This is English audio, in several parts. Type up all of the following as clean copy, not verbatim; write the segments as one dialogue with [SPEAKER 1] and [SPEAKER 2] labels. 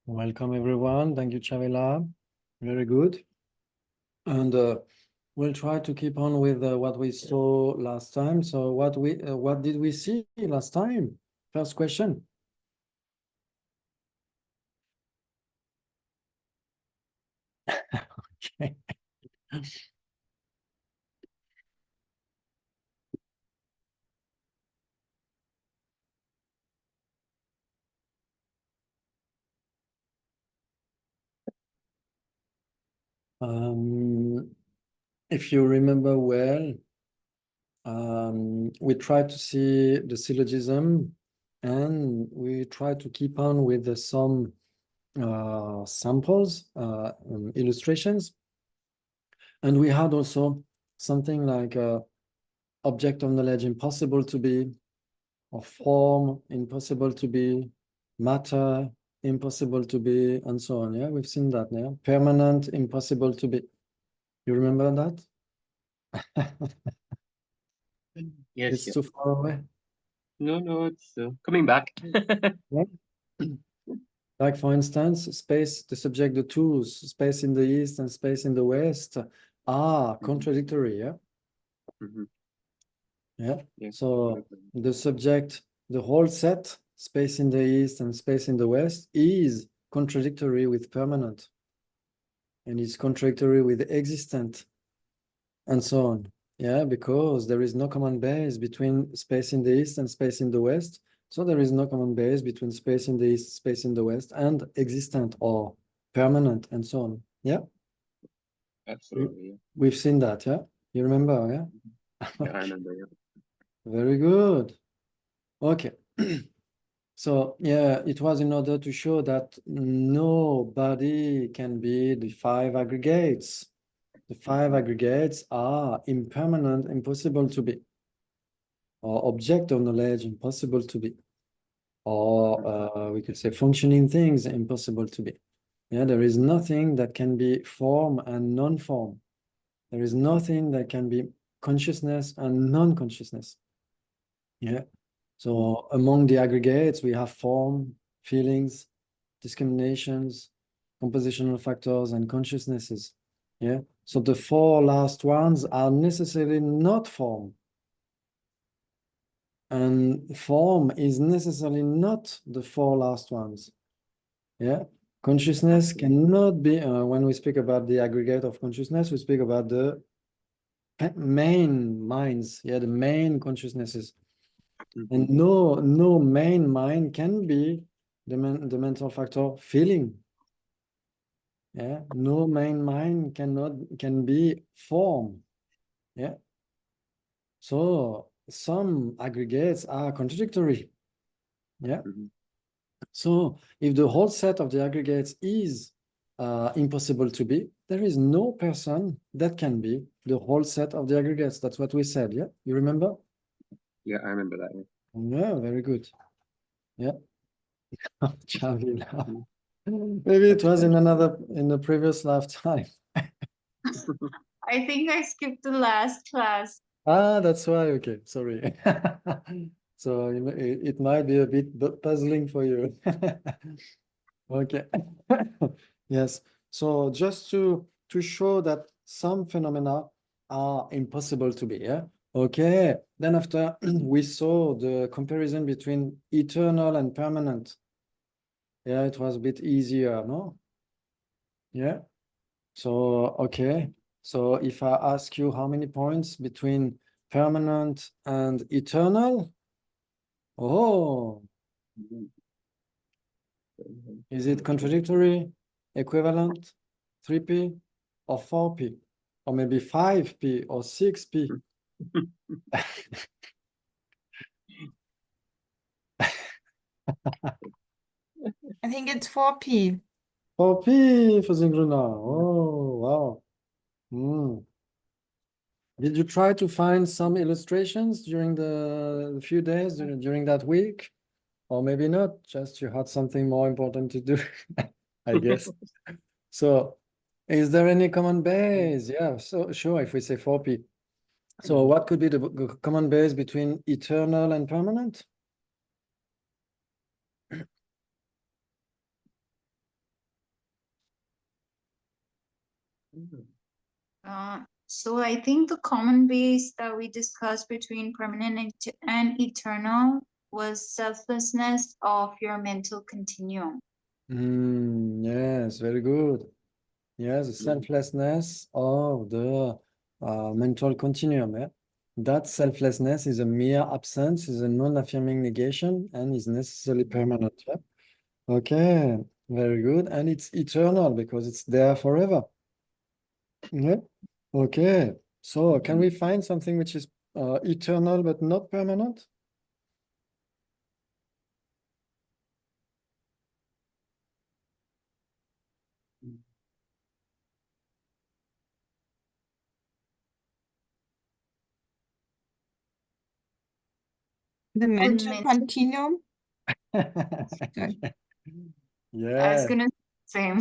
[SPEAKER 1] Welcome everyone. Thank you, Chavela. Very good. And we'll try to keep on with what we saw last time. So what did we see last time? First question. Okay. If you remember well, we tried to see the syllogism and we tried to keep on with some samples, illustrations. And we had also something like object of knowledge impossible to be, or form impossible to be, matter impossible to be, and so on. Yeah, we've seen that. Yeah, permanent impossible to be. You remember that?
[SPEAKER 2] Yes,
[SPEAKER 1] It's
[SPEAKER 2] yes.
[SPEAKER 1] too far away.
[SPEAKER 2] No, it's coming back.
[SPEAKER 1] Yeah. Like for instance, space, the subject, the tools, space in the east and space in the west are contradictory. Yeah. Yeah.
[SPEAKER 2] Yeah.
[SPEAKER 1] So the subject, the whole set, space in the east and space in the west, is contradictory with permanent, and is contradictory with existent, and so on. Yeah, because there is no common base between space in the east and space in the west. So there is no common base between space in the east, space in the west, and existent or permanent, and so on. Yeah.
[SPEAKER 2] Absolutely. Yeah.
[SPEAKER 1] We've seen that. Yeah. You remember? Yeah.
[SPEAKER 2] Yeah, I remember. Yeah.
[SPEAKER 1] Very good. Okay. So yeah, it was in order to show that nobody can be the five aggregates. The five aggregates are impermanent, impossible to be, or object of knowledge, impossible to be, or we could say functioning things, impossible to be. Yeah, there is nothing that can be form and non-form. There is nothing that can be consciousness and non-consciousness. Yeah. So among the aggregates, we have form, feelings, discriminations, compositional factors, and consciousnesses. Yeah. So the four last ones are necessarily not form. And form is necessarily not the four last ones. Yeah. Consciousness cannot be, when we speak about the aggregate of consciousness, we speak about the main minds. Yeah, the main consciousnesses. And no main mind can be the mental factor feeling. Yeah, no main mind can be form. Yeah. So some aggregates are contradictory. Yeah. So if the whole set of the aggregates is impossible to be, there is no person that can be the whole set of the aggregates. That's what we said. Yeah. You remember?
[SPEAKER 2] Yeah, I remember that.
[SPEAKER 1] Yeah, very good. Yeah. Chavila. Maybe it was in the previous lifetime.
[SPEAKER 3] I think I skipped the last class.
[SPEAKER 1] Ah, that's why. Okay, sorry. So it might be a bit puzzling for you. Okay. Yes. So just to show that some phenomena are impossible to be, yeah. Okay. Then after we saw the comparison between eternal and permanent. Yeah, it was a bit easier, no? Yeah. So, okay. So if I ask you how many points between permanent and eternal, oh, is it contradictory, equivalent, 3p, or 4p, or maybe 5p or 6p?
[SPEAKER 3] I think it's 4p.
[SPEAKER 1] 4p for Zingruna. Oh, wow. Mm. Did you try to find some illustrations during the few days during that week? Or maybe not, just you had something more important to do, I guess. So is there any common base? Yeah, so sure, if we say 4p. So what could be the common base between eternal and permanent?
[SPEAKER 3] So I think the common base that we discussed between permanent and eternal was selflessness of your mental continuum.
[SPEAKER 1] Yes, very good. Yes, the selflessness of the mental continuum. Yeah? That selflessness is a mere absence, is a non-affirming negation, and is necessarily permanent. Yeah? Okay, very good. And it's eternal because it's there forever. Yeah. Okay. So can we find something which is eternal but not permanent?
[SPEAKER 4] The mental
[SPEAKER 3] mental-
[SPEAKER 4] continuum. Sorry.
[SPEAKER 3] I
[SPEAKER 1] Yeah,
[SPEAKER 3] was gonna say same.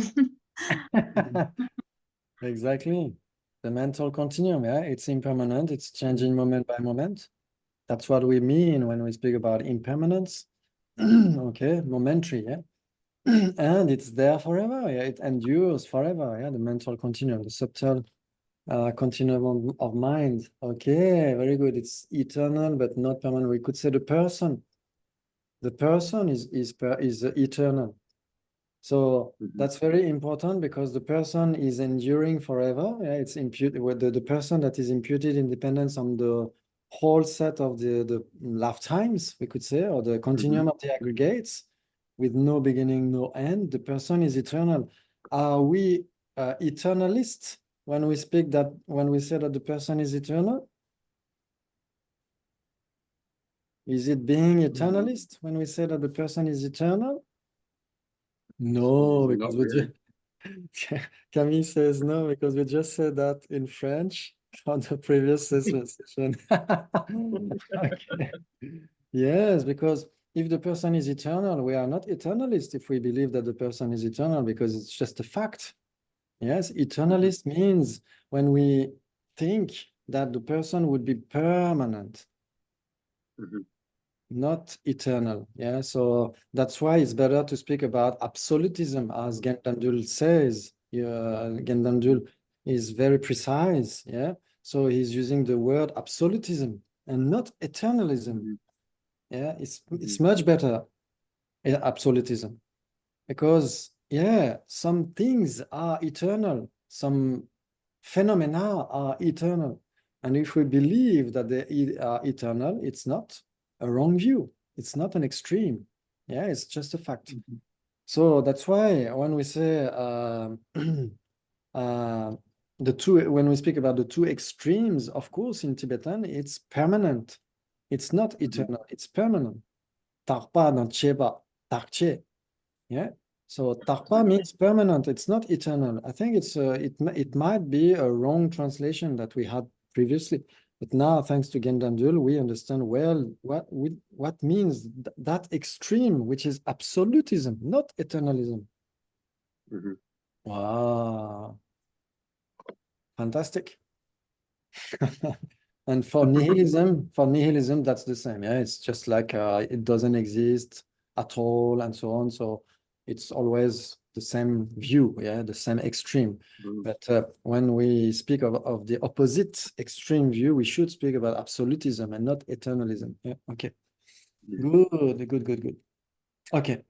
[SPEAKER 1] exactly. The mental continuum, yeah, it's impermanent, it's changing moment by moment. That's what we mean when we speak about impermanence. Okay, momentary, yeah. And it's there forever, yeah, it endures forever, yeah, the mental continuum, the subtle continuum of mind. Okay, very good. It's eternal but not permanent. We could say the person is eternal. So that's very important because the person is enduring forever. Yeah, it's imputed with the person that is imputed independence on the whole set of the lifetimes, we could say, or the continuum of the aggregates with no beginning, no end. The person is eternal. Are we eternalists when we speak that when we say that the person is eternal? Is it being eternalist when we say that the person is eternal? No,
[SPEAKER 2] Not
[SPEAKER 1] because we
[SPEAKER 2] really.
[SPEAKER 1] Camille says no, because we just said that in French on the previous session. Okay. Yes, because if the person is eternal, we are not eternalist if we believe that the person is eternal, because it's just a fact. Yes, eternalist means when we think that the person would be permanent, not eternal. Yeah, so that's why it's better to speak about absolutism, as Gendandul says. Gendandul is very precise. Yeah, so he's using the word absolutism and not eternalism. Yeah, it's much better, absolutism, because yeah, some things are eternal, some phenomena are eternal, and if we believe that they are eternal, it's not a wrong view, it's not an extreme. Yeah, it's just a fact. So that's why when we say the two, when we speak about the two extremes, of course, in Tibetan, it's permanent. It's not eternal, it's permanent. Tarpa dans Cheba, Tarche. Yeah. So tarpa means permanent. It's not eternal. I think it might be a wrong translation that we had previously, but now thanks to Gendandul, we understand well what means that extreme, which is absolutism, not eternalism. Wow, fantastic. And for nihilism, that's the same. Yeah, it's just like it doesn't exist at all, and so on. So it's always the same view, yeah, the same extreme. But when we speak of the opposite extreme view, we should speak about absolutism and not eternalism. Yeah, okay. Good. Okay.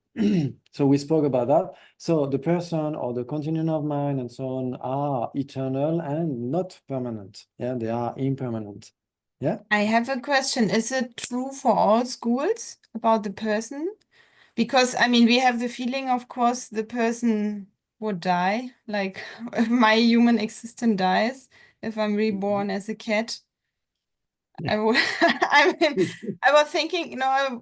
[SPEAKER 1] So we spoke about that. So the person or the continuum of mind and so on are eternal and not permanent. Yeah, they are impermanent. Yeah.
[SPEAKER 4] I have a question. Is it true for all schools about the person? Because, I mean, we have the feeling, of course, the person would die. Like, if my human existence dies, if I'm reborn as a cat, I would, I mean, I was thinking, I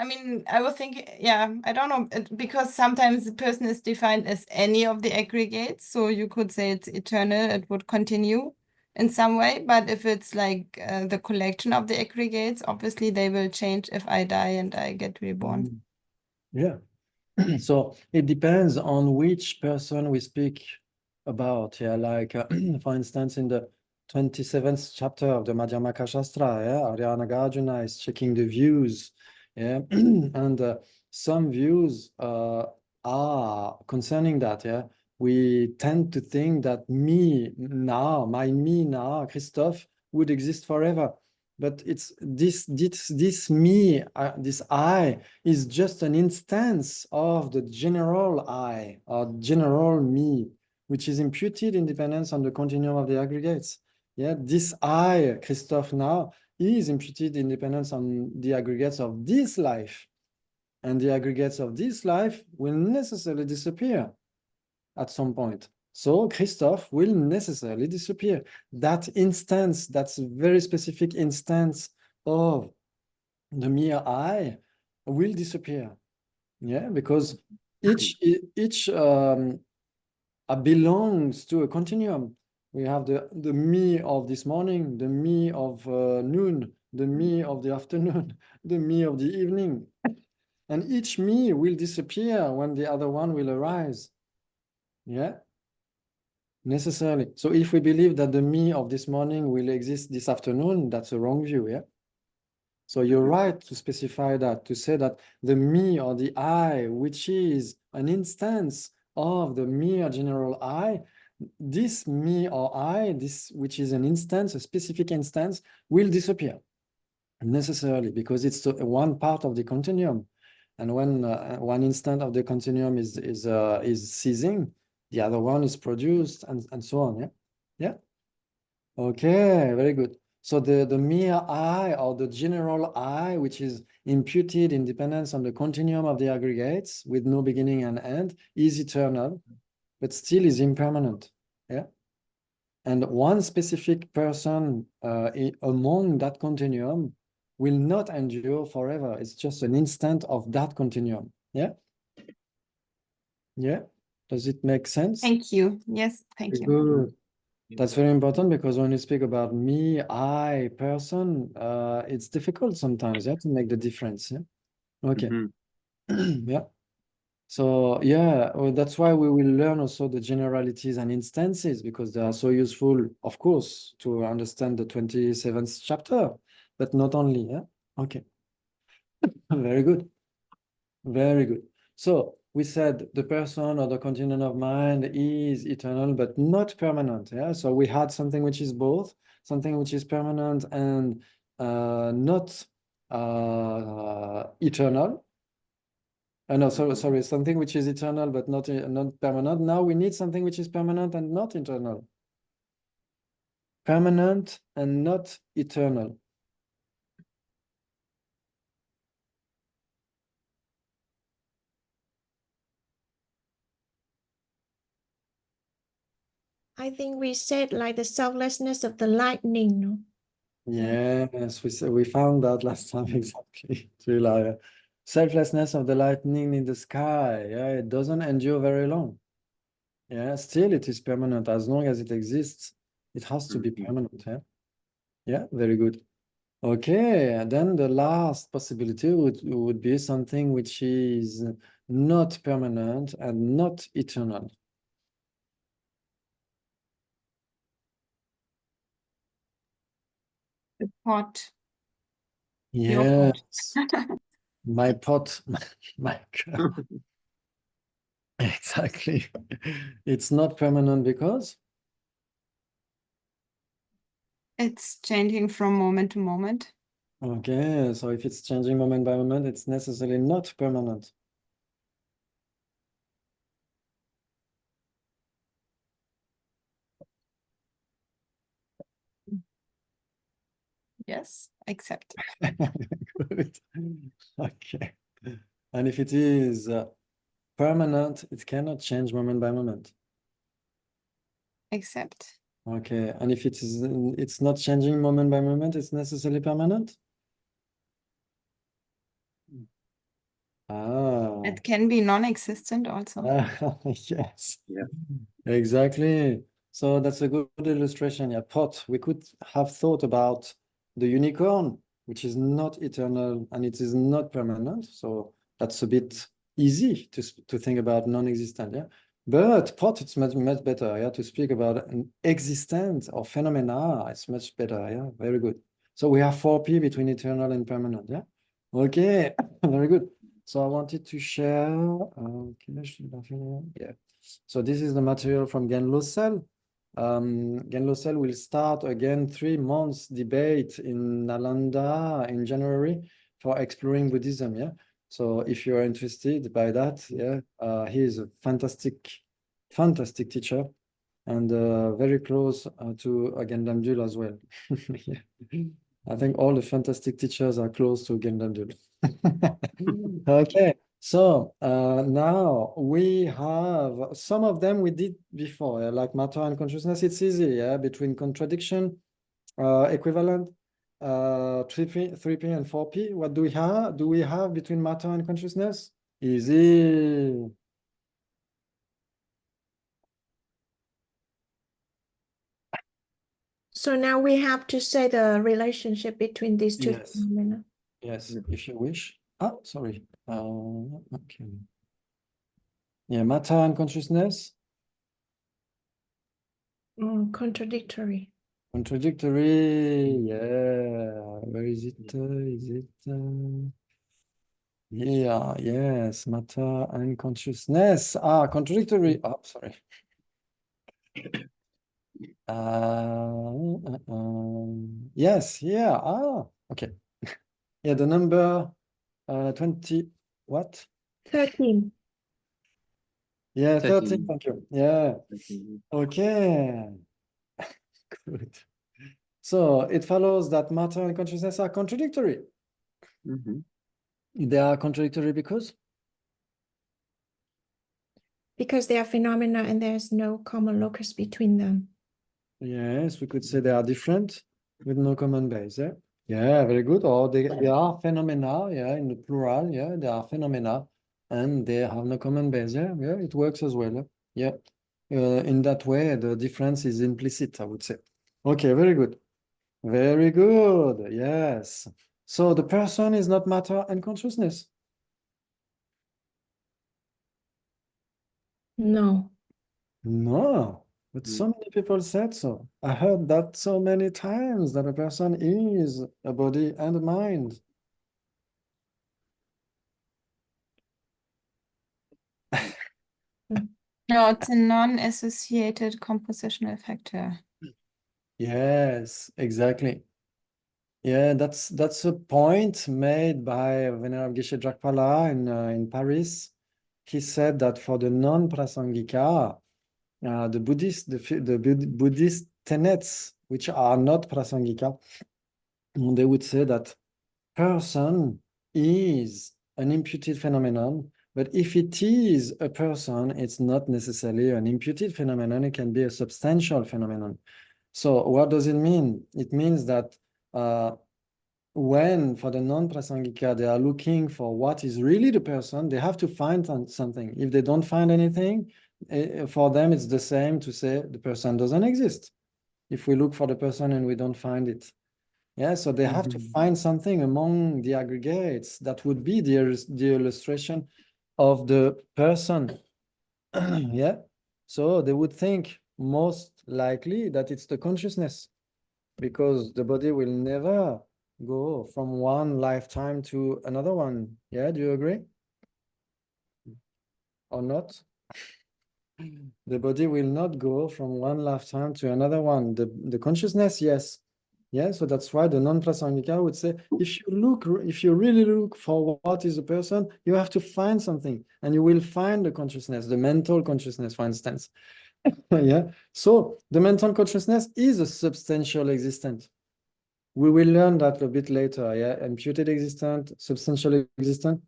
[SPEAKER 4] mean, I was thinking, yeah, I don't know, because sometimes the person is defined as any of the aggregates. So you could say it's eternal, it would continue in some way. But if it's like the collection of the aggregates, obviously they will change if I die and I get reborn.
[SPEAKER 1] Yeah. So it depends on which person we speak about. Yeah, like for instance, in the 27th chapter of the Madhyamaka Shastra, yeah, Arya Nagarjuna is checking the views. Yeah, and some views are concerning that. Yeah, we tend to think that me now, my me now, Christophe, would exist forever. But it's this me, this I is just an instance of the general I or general me, which is imputed in dependence on the continuum of the aggregates. Yeah, this I, Christophe now, is imputed in dependence on the aggregates of this life. And the aggregates of this life will necessarily disappear at some point. So Christophe will necessarily disappear. That instance, that's a very specific instance of the mere I will disappear. Yeah, because each belongs to a continuum. We have the me of this morning, the me of noon, the me of the afternoon, the me of the evening. And each me will disappear when the other one will arise. Yeah, necessarily. So if we believe that the me of this morning will exist this afternoon, that's a wrong view, yeah? So you're right to specify that, to say that the me or the I, which is an instance of the mere general I, this me or I, this which is an instance, a specific instance, will disappear necessarily because it's one part of the continuum. And when one instant of the continuum is ceasing, the other one is produced, and so on. Yeah, yeah. Okay, very good. So the mere I or the general I, which is imputed in dependence on the continuum of the aggregates with no beginning and end, is eternal, but still is impermanent. Yeah. And one specific person among that continuum will not endure forever. It's just an instant of that continuum. Yeah? Yeah? Does it make sense?
[SPEAKER 4] Thank you. Yes, thank you.
[SPEAKER 1] Good. That's very important because when you speak about me, I, person, it's difficult sometimes, yeah, to make the difference. Yeah? Okay. Yeah. So yeah, well, that's why we will learn also the generalities and instances because they are so useful, of course, to understand the 27th chapter, but not only. Yeah. Okay. Very good. Very good. So we said the person or the continuum of mind is eternal, but not permanent. Yeah. So we had something which is both, something which is permanent and not eternal. No, sorry, something which is eternal but not permanent. Now we need something which is permanent and not eternal. Permanent and not eternal.
[SPEAKER 5] I think we said like the selflessness of the lightning, no?
[SPEAKER 1] Yes, we found that last time exactly. Selflessness of the lightning in the sky. Yeah, it doesn't endure very long. Yeah, still it is permanent. As long as it exists, it has to be permanent. Yeah, yeah, very good. Okay, and then the last possibility would be something which is not permanent and not eternal.
[SPEAKER 4] The pot. Your pot.
[SPEAKER 1] Yes, my pot, my cup. Exactly. It's not permanent because
[SPEAKER 4] It's changing from moment to moment.
[SPEAKER 1] okay, so if it's changing moment by moment, it's necessarily not permanent.
[SPEAKER 4] Yes, accept.
[SPEAKER 1] Good. Okay. And if it is permanent, it cannot change moment by moment.
[SPEAKER 4] Accept.
[SPEAKER 1] Okay. And if it's not changing moment by moment, it's necessarily permanent? Ah.
[SPEAKER 4] It can be non-existent also.
[SPEAKER 1] Yes.
[SPEAKER 2] Yeah.
[SPEAKER 1] Exactly. So that's a good illustration. Yeah, pot. We could have thought about the unicorn, which is not eternal and it is not permanent. So that's a bit easy to think about non-existent. Yeah. But pot, it's much better. Yeah, to speak about an existent or phenomena, it's much better. Yeah, very good. So we have 4P between eternal and permanent. Yeah. Okay, very good. So I wanted to share, yeah. So this is the material from Genlo Cell. Genlo Cell will start again 3 months debate in Nalanda in January for exploring Buddhism, yeah. So if you're interested by that, yeah, he is a fantastic teacher and very close to Gendam Dul as well. Yeah. I think all the fantastic teachers are close to Gendam Dul. Okay, so now we have some of them we did before, like matter and consciousness. It's easy, yeah, between contradiction, equivalent, 3P and 4P. What do we have? Do we have between matter and consciousness? Easy.
[SPEAKER 5] So now we have to say the relationship between these two
[SPEAKER 1] Yes.
[SPEAKER 5] phenomena.
[SPEAKER 1] Yes, if you wish. Oh, sorry. Okay. Yeah, matter and consciousness.
[SPEAKER 5] Contradictory.
[SPEAKER 1] Contradictory. Yeah. Where is it? Yeah, yes, matter and consciousness. Ah, contradictory. Oh, sorry. Yes, yeah. Ah, okay. Yeah, the number 20, what?
[SPEAKER 5] 13.
[SPEAKER 1] Yeah, 13,
[SPEAKER 2] 13.
[SPEAKER 1] thank you. Yeah,
[SPEAKER 2] 13.
[SPEAKER 1] okay. Good. So it follows that matter and consciousness are contradictory. They are contradictory because?
[SPEAKER 5] Because they are phenomena and there's no common locus between them.
[SPEAKER 1] Yes, we could say they are different with no common base. Yeah, yeah, very good. Or they are phenomena, yeah, in the plural, yeah, they are phenomena and they have no common base. Yeah, yeah, it works as well. Yeah, in that way, the difference is implicit, I would say. Okay, very good. Very good. Yes. So the person is not matter and consciousness.
[SPEAKER 5] No.
[SPEAKER 1] No, but so many people said so. I heard that so many times that a person is a body and a mind.
[SPEAKER 4] No, it's a non-associated compositional factor.
[SPEAKER 1] Yes, exactly. Yeah, that's a point made by Venerable Geshe Drakpala in Paris. He said that for the non-prasangika, the Buddhist tenets, which are not prasangika, they would say that person is an imputed phenomenon, but if it is a person, it's not necessarily an imputed phenomenon, it can be a substantial phenomenon. So what does it mean? It means that when for the non-prasangika, they are looking for what is really the person, they have to find something. If they don't find anything, for them, it's the same to say the person doesn't exist. If we look for the person and we don't find it. Yeah, so they have to find something among the aggregates that would be the illustration of the person. Yeah, so they would think most likely that it's the consciousness, because the body will never go from one lifetime to another one. Yeah, do you agree? Or not? The body will not go from one lifetime to another one. The consciousness, yes. Yeah, so that's why the non-prasangika would say, if you really look for what is a person, you have to find something, and you will find the consciousness, the mental consciousness, for instance. Yeah, so the mental consciousness is a substantial existent. We will learn that a bit later, yeah, imputed existent, substantial existent.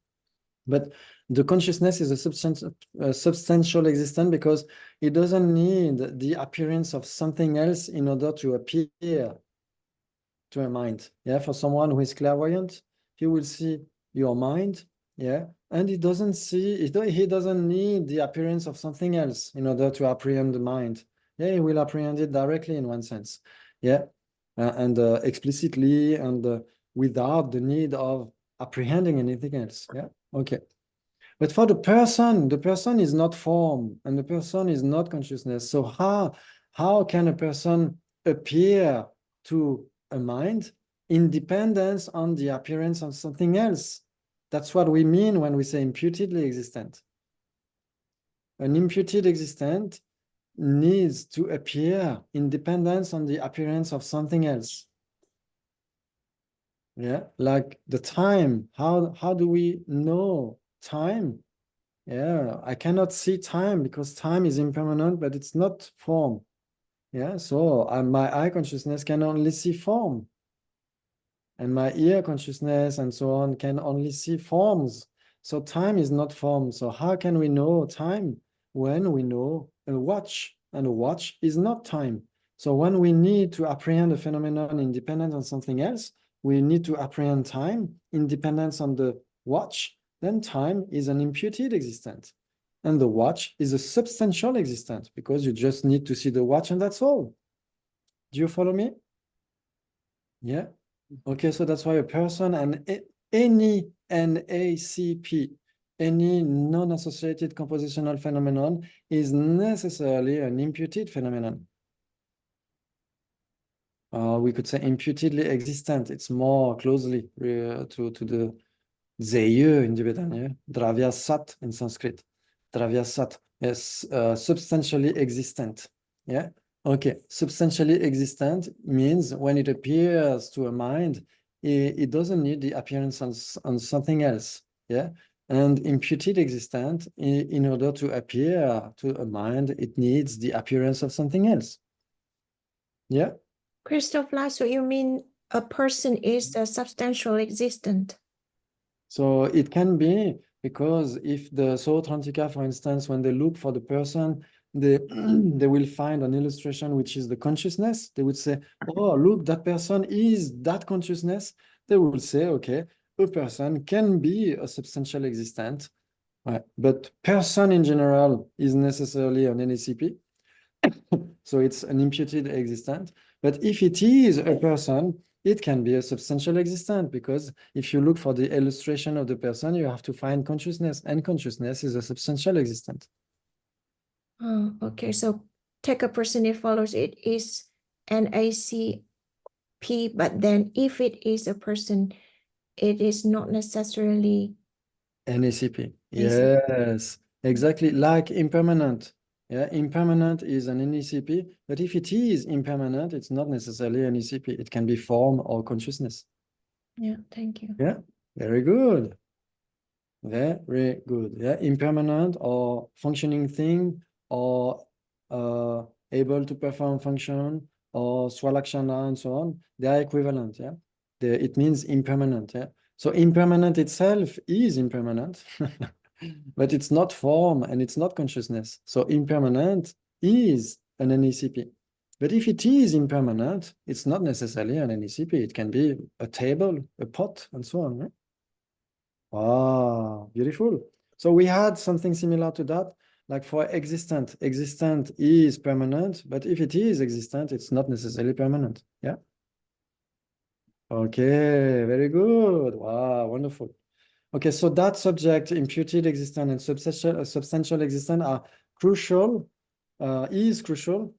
[SPEAKER 1] But the consciousness is a substantial existent because it doesn't need the appearance of something else in order to appear to a mind. Yeah, for someone who is clairvoyant, he will see your mind, yeah, and he doesn't need the appearance of something else in order to apprehend the mind. Yeah, he will apprehend it directly in one sense. Yeah, and explicitly and without the need of apprehending anything else. Yeah, okay. But for the person is not form and the person is not consciousness. So how can a person appear to a mind in dependence on the appearance of something else? That's what we mean when we say imputedly existent. An imputed existent needs to appear in dependence on the appearance of something else. Yeah, like the time. How do we know time? Yeah, I cannot see time because time is impermanent, but it's not form. Yeah, so my eye consciousness can only see form. And my ear consciousness and so on can only see forms. So time is not form. So how can we know time when we know a watch? And a watch is not time. So when we need to apprehend a phenomenon independent on something else, we need to apprehend time independence on the watch, then time is an imputed existence. And the watch is a substantial existence because you just need to see the watch and that's all. Do you follow me? Yeah. Okay, so that's why a person and any NACP, any non-associated compositional phenomenon is necessarily an imputed phenomenon. We could say imputedly existent. It's more closely to the Zeyu in Tibetan, yeah? Dravya Sat in Sanskrit. Dravya Sat, yes, substantially existent. Yeah. Okay, substantially existent means when it appears to a mind, it doesn't need the appearance on something else. Yeah. And imputed existent, in order to appear to a mind, it needs the appearance of something else. Yeah.
[SPEAKER 5] Christophe, so you mean a person is a substantial existent?
[SPEAKER 1] So it can be because if the Sootrantika, for instance, when they look for the person, they will find an illustration which is the consciousness. They would say, oh, look, that person is that consciousness. They will say, okay, a person can be a substantial existent, right? But person in general is necessarily an NACP. So it's an imputed existent. But if it is a person, it can be a substantial existent because if you look for the illustration of the person, you have to find consciousness, and consciousness is a substantial existent.
[SPEAKER 5] Oh, okay. So take a person, it follows it is NACP, but then if it is a person, it is not necessarily
[SPEAKER 1] NACP. Yes, exactly like impermanent. Yeah, impermanent is an NACP, but if it is impermanent, it's not necessarily an NACP. It can be form or consciousness.
[SPEAKER 5] Yeah, thank you.
[SPEAKER 1] Yeah, very good. Very good. Yeah, impermanent or functioning thing or able to perform function or swalakshana and so on, they are equivalent. Yeah, it means impermanent. Yeah, so impermanent itself is impermanent, but it's not form and it's not consciousness. So impermanent is an NACP. But if it is impermanent, it's not necessarily an NACP. It can be a table, a pot, and so on. Right? Ah, beautiful. So we had something similar to that, like for existent. Existent is permanent, but if it is existent, it's not necessarily permanent. Yeah. Okay, very good. Wow, wonderful. Okay, so that subject, imputed existent and substantial existent are crucial, is crucial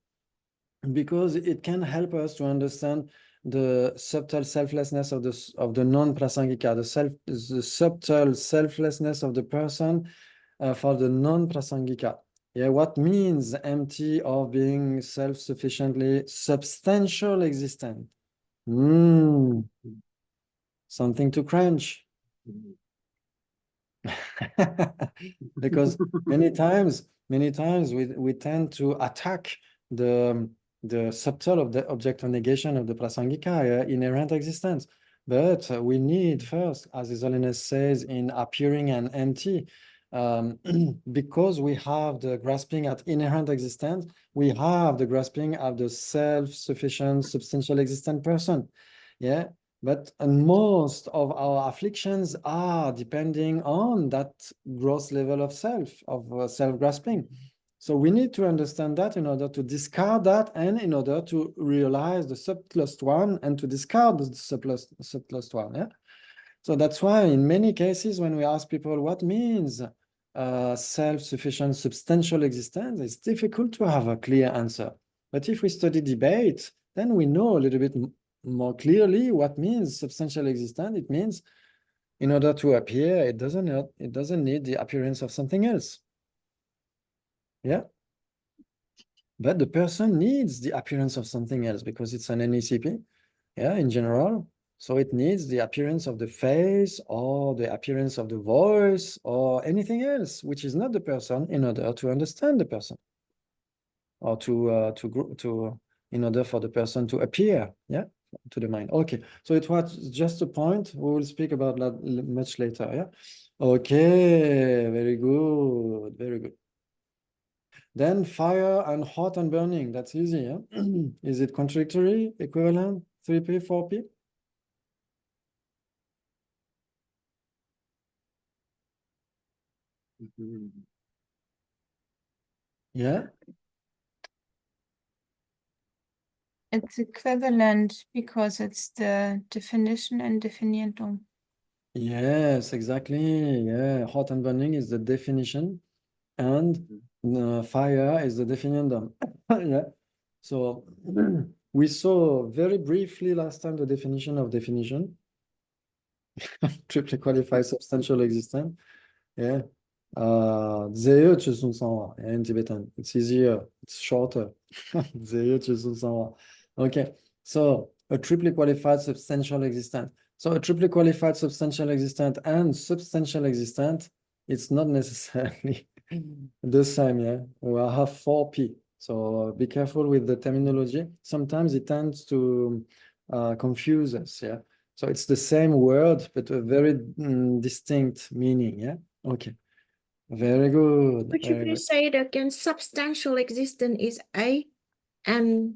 [SPEAKER 1] because it can help us to understand the subtle selflessness of the non-prasangika, the subtle selflessness of the person for the non-prasangika. Yeah, what means empty of being self-sufficiently substantial existent? Something to crunch. Because many times we tend to attack the subtle of the object of negation of the prasangika, inherent existence. But we need first, as His Holiness says in Appearing and Empty, because we have the grasping at inherent existence, we have the grasping at the self-sufficient, substantial existent person. Yeah. But most of our afflictions are depending on that gross level of self-grasping. So we need to understand that in order to discard that and in order to realize the subtlest one and to discard the subtlest one. Yeah. So that's why in many cases, when we ask people what means self-sufficient substantial existence, it's difficult to have a clear answer. But if we study debate, then we know a little bit more clearly what means substantial existence. It means in order to appear, it doesn't need the appearance of something else. Yeah. But the person needs the appearance of something else because it's an NECP, yeah, in general. So it needs the appearance of the face or the appearance of the voice or anything else, which is not the person, in order to understand the person or in order for the person to appear, yeah, to the mind. Okay, so it was just a point. We will speak about that much later, yeah. Okay, very good, very good. Then fire and hot and burning, that's easy, yeah? Is it contradictory, equivalent, 3P, 4P?
[SPEAKER 2] Mhm.
[SPEAKER 1] Yeah,
[SPEAKER 4] It's equivalent because it's the definition and definiendum.
[SPEAKER 1] yes, exactly. Yeah, hot and burning is the definition, and fire is the definiendum. Yeah. So we saw very briefly last time the definition of definition, triply qualified substantial existence. Yeah. Zeo Chisun Sanwa, yeah, in Tibetan. It's easier, it's shorter. Zeo Chisun Sanwa. Okay, so a triply qualified substantial existent. So a triply qualified substantial existent and substantial existent, it's not necessarily the same, yeah. We have 4P. So be careful with the terminology. Sometimes it tends to confuse us, yeah. So it's the same word, but a very distinct meaning, yeah. Okay. Very good.
[SPEAKER 5] Could you
[SPEAKER 1] Very
[SPEAKER 5] please say it again? Substantial existence is A, and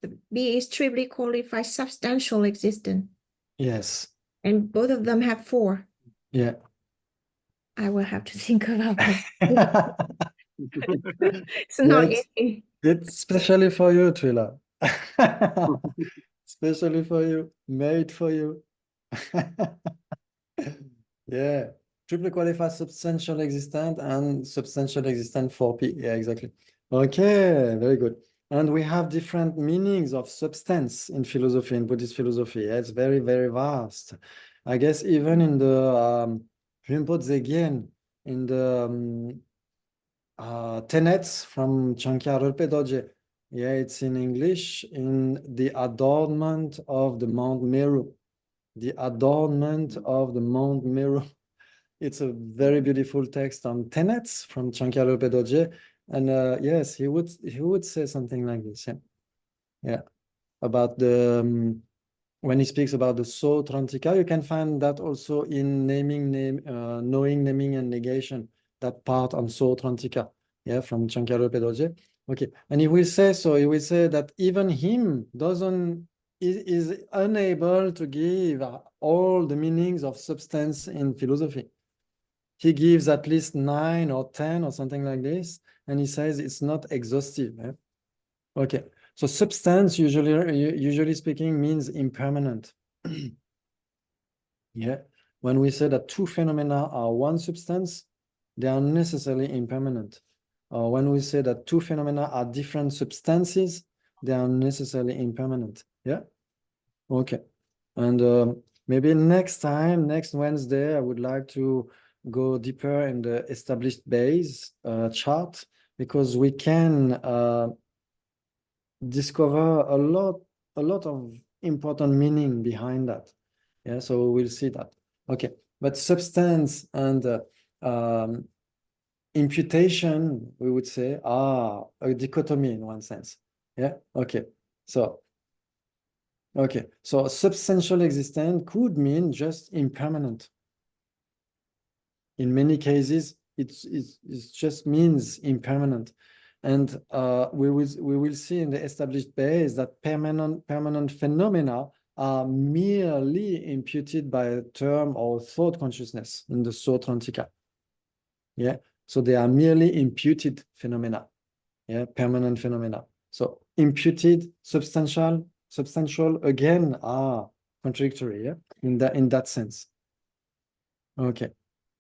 [SPEAKER 5] the B is triply qualified substantial existence,
[SPEAKER 1] Yes.
[SPEAKER 5] and both of them have 4.
[SPEAKER 1] Yeah.
[SPEAKER 5] I will have to think about that. It's not
[SPEAKER 1] It's,
[SPEAKER 5] easy.
[SPEAKER 1] it's especially for you, Trilla. Especially for you, made for you. Yeah. Triply qualified substantial existent and substantial existent 4P. Yeah, exactly. Okay, very good. And we have different meanings of substance in philosophy, in Buddhist philosophy. Yeah, it's very, very vast. I guess even in the Rinpoche again, in the tenets from Chankya Rilpe Doje. Yeah, it's in English, in the adornment of the Mount Meru. The adornment of the Mount Meru. It's a very beautiful text on tenets from Chankya Rilpe Doje. And yes, he would say something like this. Yeah, yeah. About the when he speaks about the So Trantika, you can find that also in knowing, naming, and negation. That part on So Trantika, yeah, from Chankya Rilpe Doje. Okay, and he will say so. He will say that even him is unable to give all the meanings of substance in philosophy. He gives at least 9 or 10 or something like this, and he says it's not exhaustive. Yeah? Okay, so substance usually speaking means impermanent. Yeah, when we say that two phenomena are one substance, they are necessarily impermanent. Or when we say that two phenomena are different substances, they are necessarily impermanent. Yeah, okay. And maybe next Wednesday, I would like to go deeper in the established base chart, because we can discover a lot of important meaning behind that. Yeah, so we'll see that. Okay, but substance and imputation, we would say, are a dichotomy in one sense. Yeah, okay. So substantial existence could mean just impermanent. In many cases, it just means impermanent. And we will see in the established base that permanent phenomena are merely imputed by a term or thought consciousness in the Sotrantika. Yeah, so they are merely imputed phenomena. Yeah, permanent phenomena. So imputed, substantial again are contradictory. Yeah, in that sense. Okay.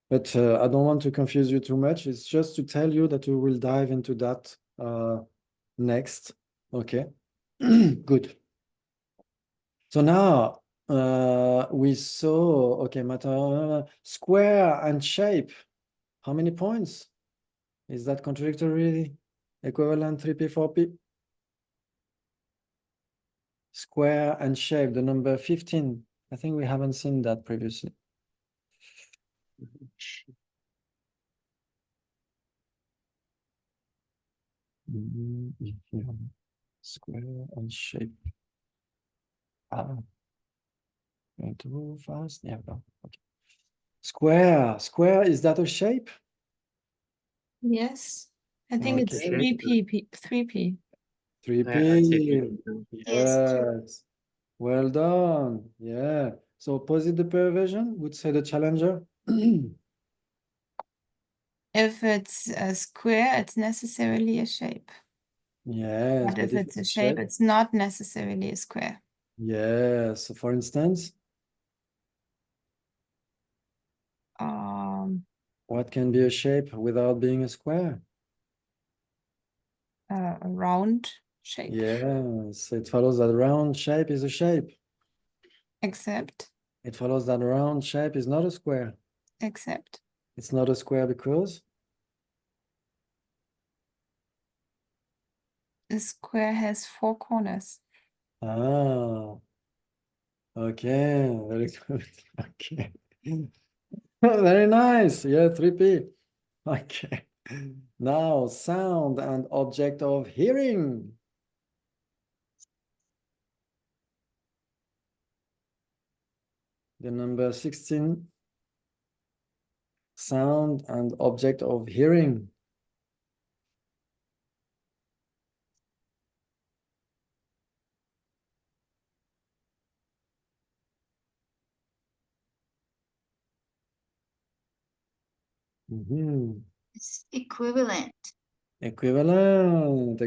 [SPEAKER 1] But I don't want to confuse you too much. It's just to tell you that we will dive into that next. Okay, good. So now we saw, okay, matter, square and shape. How many points? Is that contradictory? Equivalent 3p, 4p? Square and shape, the number 15. I think we haven't seen that previously. Square and shape. Going too fast. Yeah, no. Okay. Square, is that a shape?
[SPEAKER 4] Yes. I think it's
[SPEAKER 1] Okay.
[SPEAKER 4] 3p, 3p.
[SPEAKER 1] 3p.
[SPEAKER 2] I'd say 3p too.
[SPEAKER 1] Yes. Well done. Yeah. So opposite the perversion, would say the challenger.
[SPEAKER 4] If it's a square, it's necessarily a shape.
[SPEAKER 1] Yes,
[SPEAKER 4] But if
[SPEAKER 1] if
[SPEAKER 4] it's a shape, it's not necessarily a square.
[SPEAKER 1] yes. For instance, what can be a shape without being a square?
[SPEAKER 4] A round shape.
[SPEAKER 1] Yes, it follows that round shape is a shape.
[SPEAKER 4] Except,
[SPEAKER 1] It follows that round shape is not a square.
[SPEAKER 4] except.
[SPEAKER 1] It's not a square because
[SPEAKER 4] A square has 4 corners.
[SPEAKER 1] ah, okay, very good. Okay. Very nice. Yeah, 3p. Okay. Now, sound and object of hearing. The number 16. Sound and object of hearing.
[SPEAKER 3] It's equivalent
[SPEAKER 1] Equivalent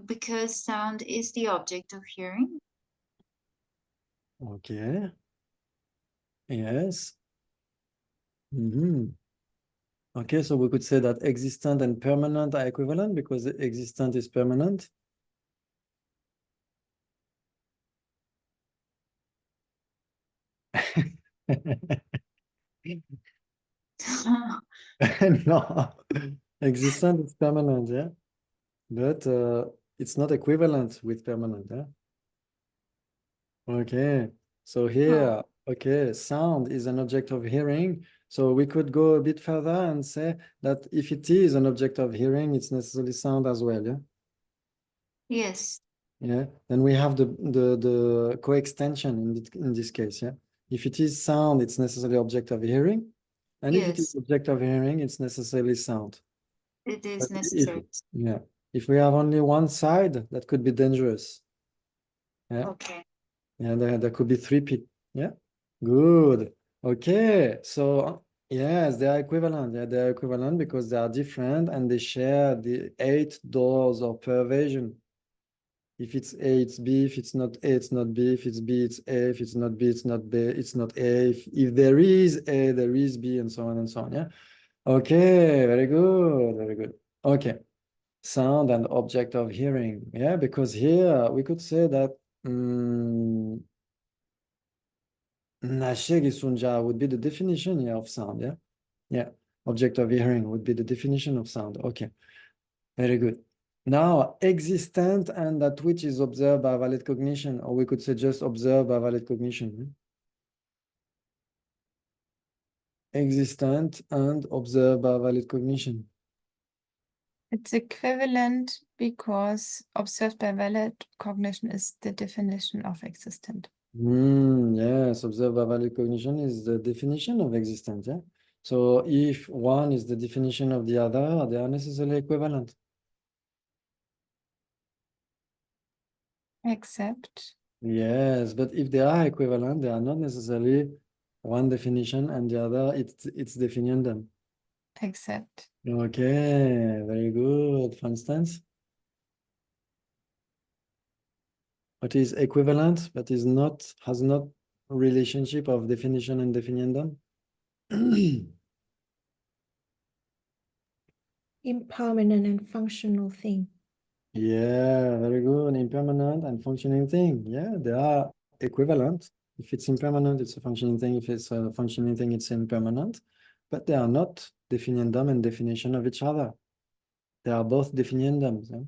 [SPEAKER 3] because sound is the object of hearing.
[SPEAKER 1] okay. Yes. Okay, so we could say that existent and permanent are equivalent because existent is permanent. No, existent is permanent, yeah. But it's not equivalent with permanent, yeah. Okay, so here, okay, sound is an object of hearing. So we could go a bit further and say that if it is an object of hearing, it's necessarily sound as well, yeah.
[SPEAKER 3] Yes.
[SPEAKER 1] Yeah, then we have the coextension in this case, yeah. If it is sound, it's necessarily object of hearing. And if it is
[SPEAKER 3] Yes.
[SPEAKER 1] object of hearing, it's necessarily sound.
[SPEAKER 3] It is
[SPEAKER 1] But
[SPEAKER 3] necessary.
[SPEAKER 1] if we have only one side, that could be dangerous. Yeah,
[SPEAKER 3] Okay.
[SPEAKER 1] yeah, there could be 3p. Yeah, good. Okay, so yes, they are equivalent. Yeah, they are equivalent because they are different and they share the 8 doors of pervasion. If it's A, it's B. If it's not A, it's not B. If it's B, it's A. If it's not B, it's not B. It's not A. If there is A, there is B, and so on and so on. Yeah. Okay. Very good. Very good. Okay. Sound and object of hearing. Yeah, because here we could say that Nashegi Sunja would be the definition here of sound. Yeah. Yeah. Object of hearing would be the definition of sound. Okay. Very good. Now, existent and that which is observed by valid cognition, or we could say just observed by valid cognition. Existent and observed by valid cognition.
[SPEAKER 4] It's equivalent because observed by valid cognition is the definition of existent.
[SPEAKER 1] Yes, observed by valid cognition is the definition of existent. Yeah. So if one is the definition of the other, they are necessarily equivalent.
[SPEAKER 4] Except.
[SPEAKER 1] Yes, but if they are equivalent, they are not necessarily one definition and the other it's defining them.
[SPEAKER 4] Except.
[SPEAKER 1] Okay, very good. For instance, what is equivalent but is not has not relationship of definition and definiendum?
[SPEAKER 5] Impermanent and functional thing.
[SPEAKER 1] Yeah, very good. Impermanent and functioning thing. Yeah, they are equivalent. If it's impermanent, it's a functioning thing. If it's a functioning thing, it's impermanent. But they are not definiendum and definition of each other. They are both definiendums. Yeah?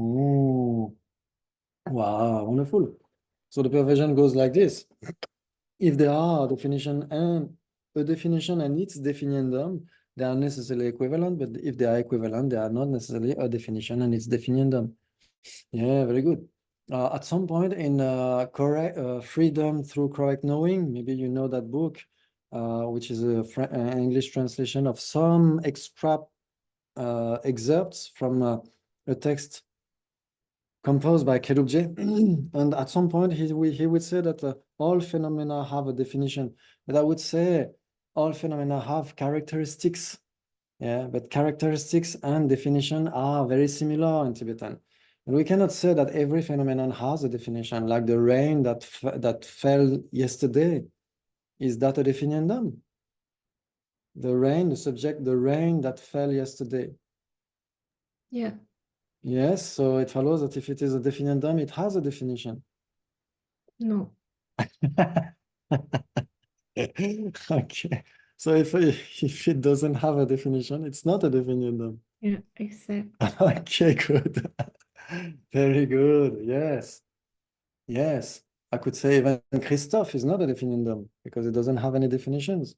[SPEAKER 1] Ooh. Wow, wonderful. So the perversion goes like this. If there are a definition and its definiendum, they are necessarily equivalent, but if they are equivalent, they are not necessarily a definition and its definiendum. Yeah, very good. At some point in correct Freedom Through Correct Knowing, maybe you know that book, which is an English translation of some excerpts from a text composed by Kedubje. And at some point, he would say that all phenomena have a definition. But I would say all phenomena have characteristics. Yeah, but characteristics and definition are very similar in Tibetan. And we cannot say that every phenomenon has a definition, like the rain that fell yesterday. Is that a definiendum? The rain, the subject, the rain that fell yesterday.
[SPEAKER 5] Yeah.
[SPEAKER 1] Yes, so it follows that if it is a definiendum, it has a definition.
[SPEAKER 5] No.
[SPEAKER 1] Okay. So if it doesn't have a definition, it's not a definiendum.
[SPEAKER 5] Yeah, exactly.
[SPEAKER 1] Okay, good. Very good. Yes. Yes. I could say even Christophe is not a definiendum because it doesn't have any definitions.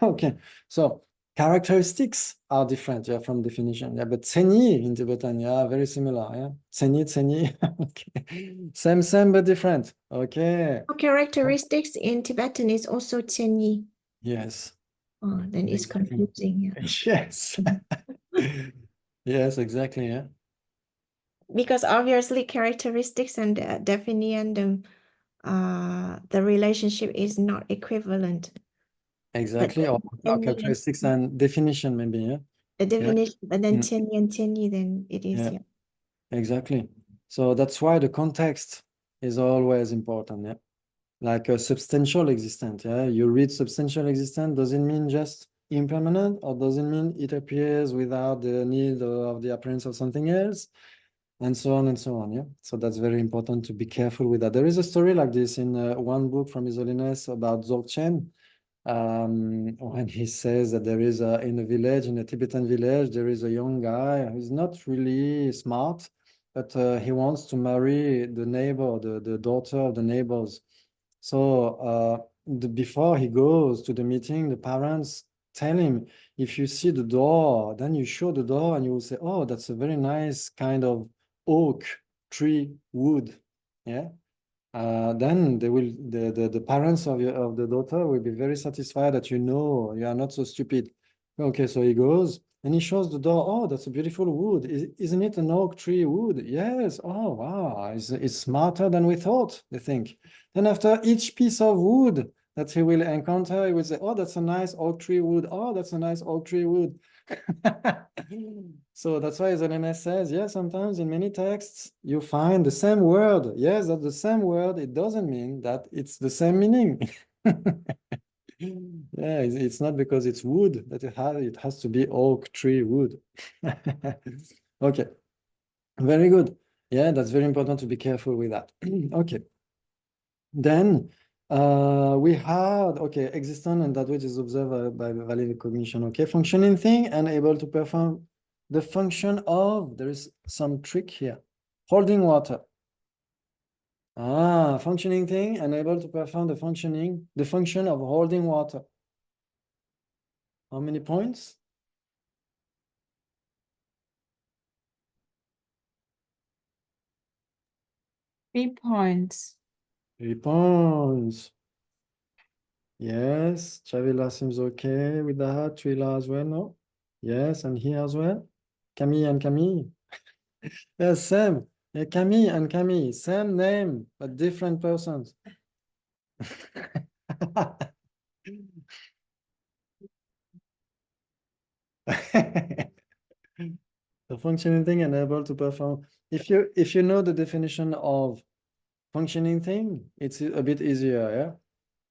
[SPEAKER 1] Okay. So characteristics are different, yeah, from definition. Yeah, but tsenyi in Tibetan, yeah, very similar. Yeah. Tsenyi. Okay. Same, but different. Okay.
[SPEAKER 5] Characteristics in Tibetan is also chenyi.
[SPEAKER 1] Yes.
[SPEAKER 5] Oh, then it's
[SPEAKER 1] Exactly.
[SPEAKER 5] confusing. Yeah.
[SPEAKER 1] Yes. Yes, exactly. Yeah.
[SPEAKER 5] Because obviously characteristics and definiendum, the relationship is not equivalent.
[SPEAKER 1] Exactly. Or
[SPEAKER 5] then
[SPEAKER 1] characteristics and definition, maybe. Yeah.
[SPEAKER 5] the definition, but then
[SPEAKER 1] Mm.
[SPEAKER 5] chenyi and chenyi, then it is.
[SPEAKER 1] Yeah.
[SPEAKER 5] Yeah.
[SPEAKER 1] Exactly. So that's why the context is always important. Yeah. Like a substantial existent. Yeah. You read substantial existent, does it mean just impermanent, or does it mean it appears without the need of the appearance of something else? And so on and so on. Yeah. So that's very important to be careful with that. There is a story like this in one book from His Holiness about Dzogchen. When he says that there is in a village, in a Tibetan village, there is a young guy who's not really smart, but he wants to marry the neighbor, the daughter of the neighbors. So before he goes to the meeting, the parents tell him, if you see the door, then you show the door and you will say, oh, that's a very nice kind of oak tree wood. Yeah. Then they will the parents of the daughter will be very satisfied that you know you are not so stupid. Okay, so he goes and he shows the door. Oh, that's a beautiful wood. Isn't it an oak tree wood? Yes. Oh, wow. It's smarter than we thought, they think. Then after each piece of wood that he will encounter, he will say, oh, that's a nice oak tree wood. Oh, that's a nice oak tree wood. So that's why Zelena says, yeah, sometimes in many texts you find the same word. Yes, that's the same word. It doesn't mean that it's the same meaning. Yeah, it's not because it's wood that it has to be oak tree wood. Okay, very good. Yeah, that's very important to be careful with that. Okay. Then we had, okay, existent and that which is observed by valid cognition. Okay, functioning thing and able to perform the function of, there is some trick here, holding water. Functioning thing and able to perform the function of holding water. How many points?
[SPEAKER 4] Three points.
[SPEAKER 1] 3 points. Yes, Chavila seems okay with that. Trila as well, no? Yes, and here as well. Camille and Camille. Yes, Sam. Yeah, Camille and Camille, same name, but different persons. The functioning thing and able to perform. If you know the definition of functioning thing, it's a bit easier, yeah?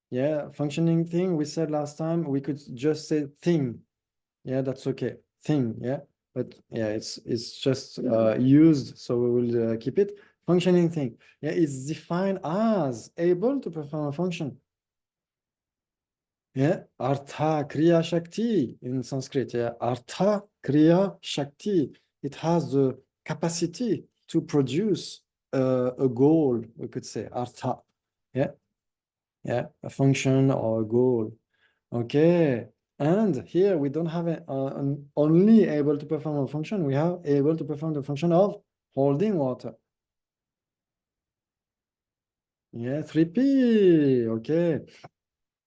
[SPEAKER 1] Yeah, functioning thing, we said last time, we could just say thing. Yeah, that's okay. Thing, yeah. but yeah, it's just used, so we will keep it. Functioning thing, yeah, it's defined as able to perform a function. Yeah, Artha Kriya Shakti in Sanskrit. Yeah, Artha Kriya Shakti. It has the capacity to produce a goal, we could say, Artha. Yeah, yeah, a function or a goal. Okay, and here we don't have an only able to perform a function. We have able to perform the function of holding water. Yeah, 3P. Okay.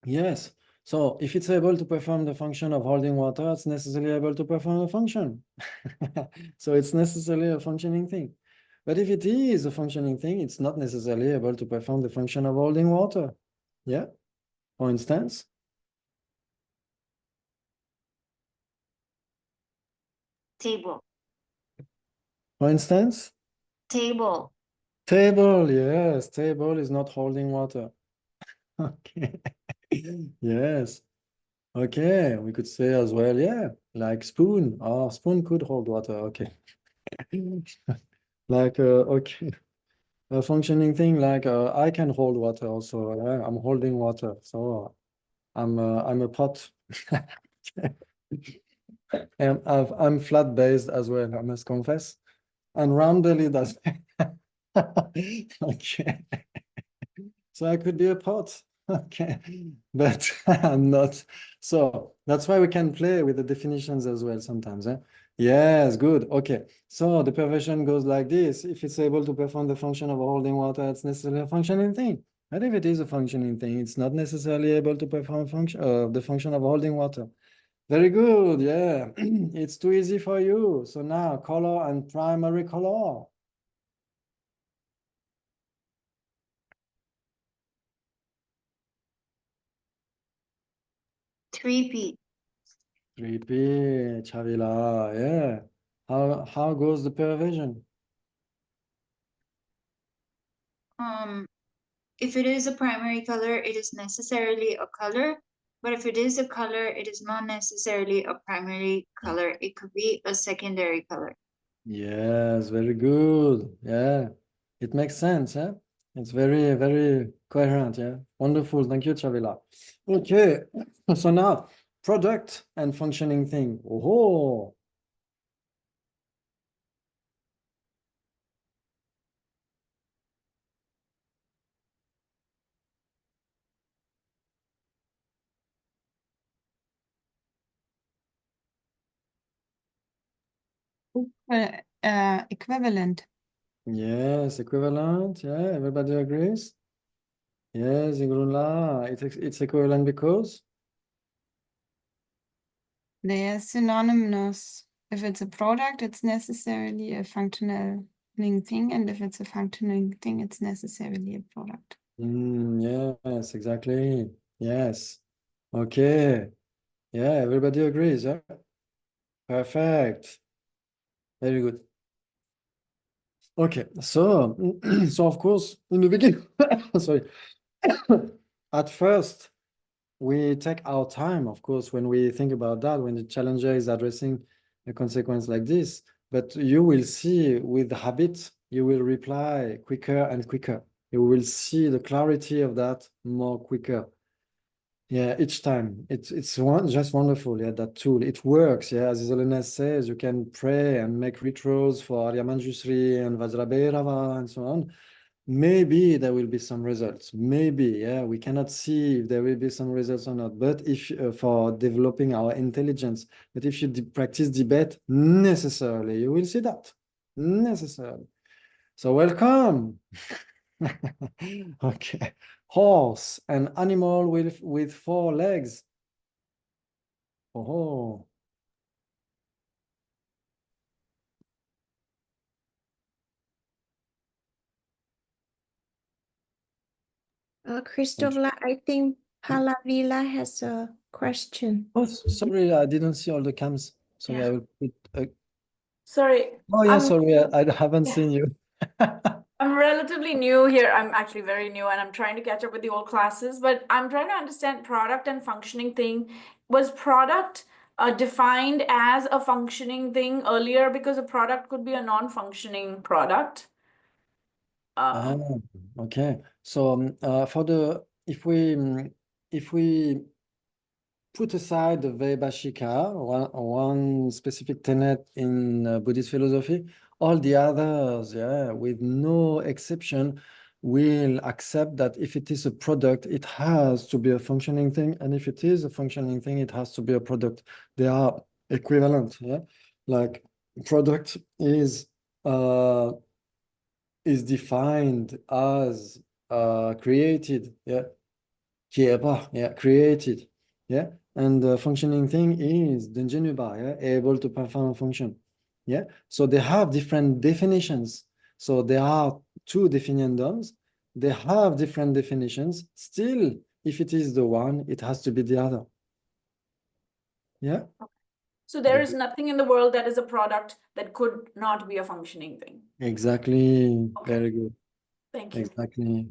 [SPEAKER 1] Yes. So if it's able to perform the function of holding water, it's necessarily able to perform a function. So it's necessarily a functioning thing. But if it is a functioning thing, it's not necessarily able to perform the function of holding water. Yeah. For instance,
[SPEAKER 3] Table. Table.
[SPEAKER 1] Table. Yes, table is not holding water. Okay. Yes. Okay, we could say as well, yeah, like spoon. Oh, spoon could hold water. Okay. Like, okay, a functioning thing like I can hold water also. Yeah, I'm holding water, so I'm a pot. And I'm flat based as well, I must confess, and round bellied as okay. So I could be a pot. Okay, but I'm not. So that's why we can play with the definitions as well sometimes. Eh? Yes, good. Okay, so the perversion goes like this. If it's able to perform the function of holding water, it's necessarily a functioning thing. But if it is a functioning thing, it's not necessarily able to perform the function of holding water. Very good. Yeah, it's too easy for you. So now color and primary color.
[SPEAKER 3] 3P.
[SPEAKER 1] 3P, Chavila, yeah. How goes the perversion?
[SPEAKER 3] If it is a primary color, it is necessarily a color. But if it is a color, it is not necessarily a primary color. It could be a secondary color.
[SPEAKER 1] Yes, very good. Yeah, it makes sense. Yeah, it's very, very coherent. Yeah, wonderful. Thank you, Chavila. Okay, so now product and functioning thing. Oh,
[SPEAKER 4] Equivalent.
[SPEAKER 1] yes, equivalent. Yeah, everybody agrees. Yes, Igrunla, it's equivalent because.
[SPEAKER 4] They are synonymous. If it's a product, it's necessarily a functional thing, and if it's a functioning thing, it's necessarily a product.
[SPEAKER 1] Yes, exactly. Yes. Okay. Yeah, everybody agrees. Yeah. Perfect. Very good. Okay, so so of course in the beginning, sorry, at first we take our time, of course, when we think about that, when the challenger is addressing a consequence like this. But you will see with the habit, you will reply quicker and quicker. You will see the clarity of that more quicker. Yeah, each time it's just wonderful. Yeah, that tool, it works. Yeah, as His Holiness says, you can pray and make rituals for Aryamanjusri and Vajrabhairava and so on. Maybe there will be some results. Maybe, yeah, we cannot see if there will be some results or not. But if for developing our intelligence, but if you practice debate, necessarily you will see that necessarily. So welcome. Okay. Horse, an animal with 4 legs. Oh,
[SPEAKER 5] Christophe, I think Palavila has a question.
[SPEAKER 1] oh, sorry, I didn't see all the cams. Sorry,
[SPEAKER 6] Yeah.
[SPEAKER 1] I will put.
[SPEAKER 6] Sorry,
[SPEAKER 1] Oh yeah,
[SPEAKER 6] I'm-
[SPEAKER 1] sorry, I haven't seen you.
[SPEAKER 6] I'm relatively new here. I'm actually very new and I'm trying to catch up with the old classes, but I'm trying to understand product and functioning thing. Was product defined as a functioning thing earlier, because a product could be a non-functioning product.
[SPEAKER 1] Ah, okay. So for the if we put aside the Vaibhashika, one specific tenet in Buddhist philosophy, all the others, yeah, with no exception, will accept that if it is a product, it has to be a functioning thing, and if it is a functioning thing, it has to be a product. They are equivalent, yeah. Like product is defined as created, yeah. Yeah, created, yeah, and the functioning thing is Denjenuba, yeah, able to perform a function, yeah. So they have different definitions. So there are two definitions. They have different definitions. Still, if it is the one, it has to be the other. Yeah.
[SPEAKER 6] So there is nothing in the world that is a product that could not be a functioning thing.
[SPEAKER 1] Exactly.
[SPEAKER 6] Okay.
[SPEAKER 1] Very good.
[SPEAKER 6] Thank you.
[SPEAKER 1] Exactly.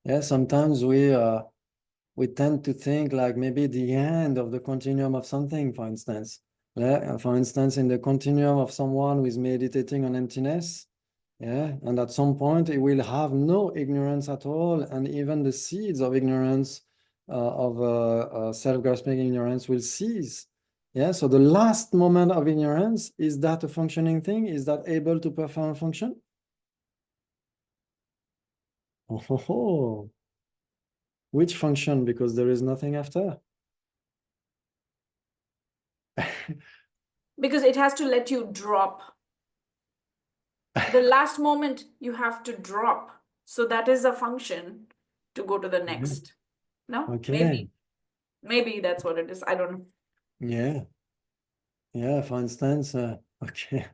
[SPEAKER 1] Yeah. Sometimes we tend to think like maybe the end of the continuum of something, for instance. Yeah, for instance, in the continuum of someone who is meditating on emptiness, yeah, and at some point it will have no ignorance at all, and even the seeds of ignorance, of self-grasping ignorance will cease. Yeah, so the last moment of ignorance, is that a functioning thing? Is that able to perform a function? Oh. Which function? Because there is nothing after.
[SPEAKER 6] Because it has to let you drop. The last moment you have to drop. So that is a function to go to the next. No?
[SPEAKER 1] Okay.
[SPEAKER 6] Maybe that's what it is. I don't know.
[SPEAKER 1] Yeah. Yeah, for instance, okay.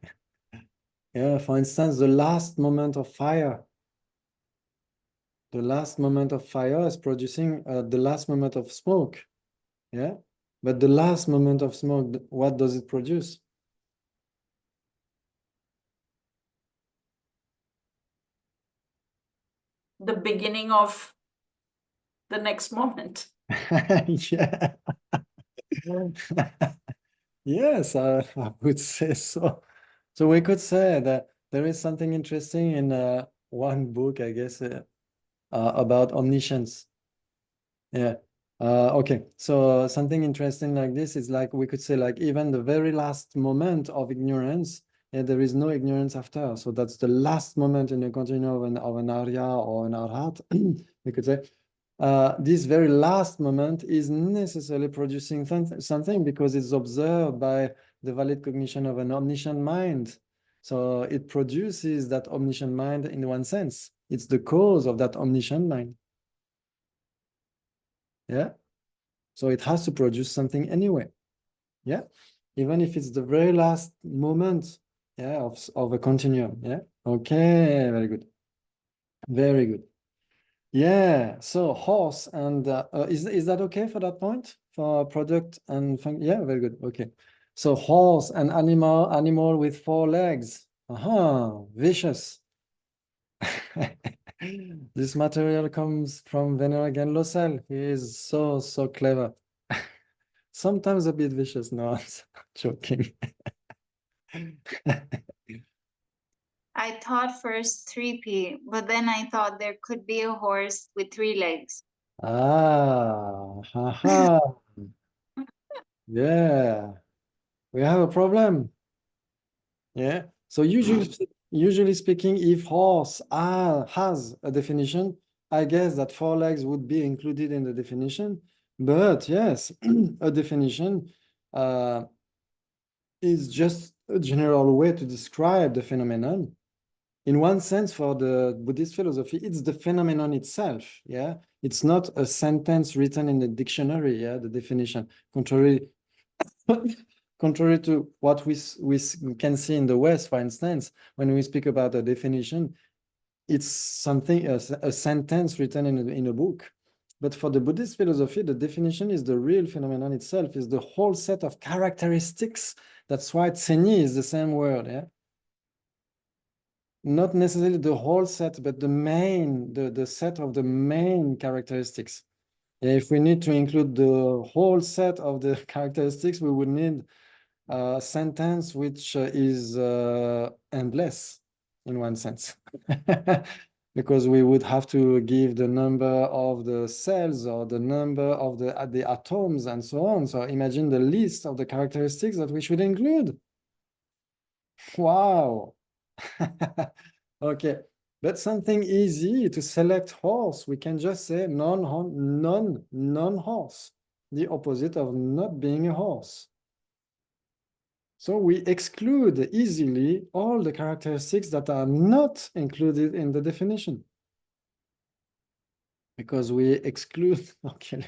[SPEAKER 1] Yeah, for instance, the last moment of fire. The last moment of fire is producing the last moment of smoke. Yeah. But the last moment of smoke, what does it produce?
[SPEAKER 6] The beginning of the next moment.
[SPEAKER 1] Yeah. Yes, I would say so. So we could say that there is something interesting in one book, I guess, about omniscience. Yeah. Okay. So something interesting like this is like we could say like even the very last moment of ignorance, yeah, there is no ignorance after. So that's the last moment in the continuum of an Arya or an Arhat. We could say this very last moment is necessarily producing something because it's observed by the valid cognition of an omniscient mind. So it produces that omniscient mind in one sense. It's the cause of that omniscient mind. Yeah. So it has to produce something anyway. Yeah. Even if it's the very last moment, yeah, of a continuum. Yeah. Okay. Very good. Very good. Yeah. So horse and is that okay for that point for product and yeah, very good. Okay. So horse and animal with 4 legs. Vicious. This material comes from Venerable Losel. He is so clever. Sometimes a bit vicious. No, I'm joking.
[SPEAKER 3] I thought first 3P, but then I thought there could be a horse with 3 legs.
[SPEAKER 1] Haha. Yeah, we have a problem. Yeah. So usually speaking, if horse has a definition, I guess that 4 legs would be included in the definition. But yes, a definition is just a general way to describe the phenomenon. In one sense, for the Buddhist philosophy, it's the phenomenon itself. Yeah, it's not a sentence written in the dictionary. Yeah, the definition, contrary to what we can see in the West, for instance, when we speak about a definition, it's something a sentence written in a book. But for the Buddhist philosophy, the definition is the real phenomenon itself, is the whole set of characteristics. That's why tseni is the same word. Yeah. Not necessarily the whole set, but the set of the main characteristics. If we need to include the whole set of the characteristics, we would need a sentence which is endless in one sense. Because we would have to give the number of the cells or the number of the atoms and so on. So imagine the list of the characteristics that we should include. Wow. Okay, but something easy to select horse. We can just say non-horse, the opposite of not being a horse. So we exclude easily all the characteristics that are not included in the definition. Because we exclude, okay,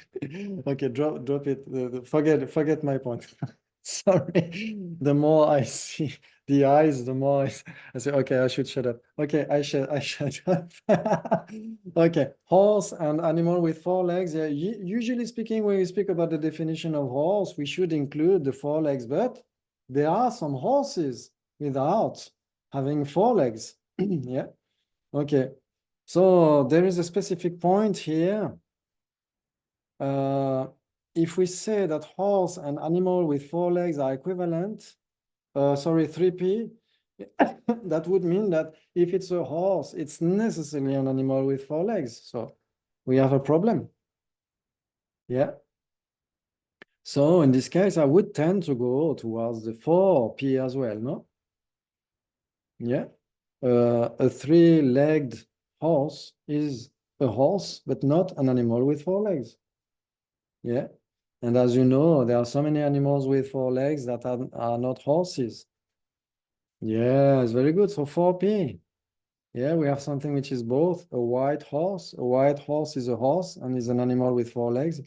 [SPEAKER 1] okay, drop it, forget my point. Sorry, the more I see the eyes, the more I say, okay, I should shut up. Okay, I shut up. Okay, horse and animal with four legs. Yeah, usually speaking, when we speak about the definition of horse, we should include the four legs, but there are some horses without having four legs. Yeah, okay. So there is a specific point here. If we say that horse and animal with four legs are equivalent, sorry, 3P, that would mean that if it's a horse, it's necessarily an animal with four legs. So we have a problem. Yeah. So in this case, I would tend to go towards the 4P as well, no? Yeah. A three-legged horse is a horse, but not an animal with four legs. Yeah. And as you know, there are so many animals with four legs that are not horses. Yeah, it's very good. So 4P. Yeah, we have something which is both a white horse. A white horse is a horse and is an animal with four legs.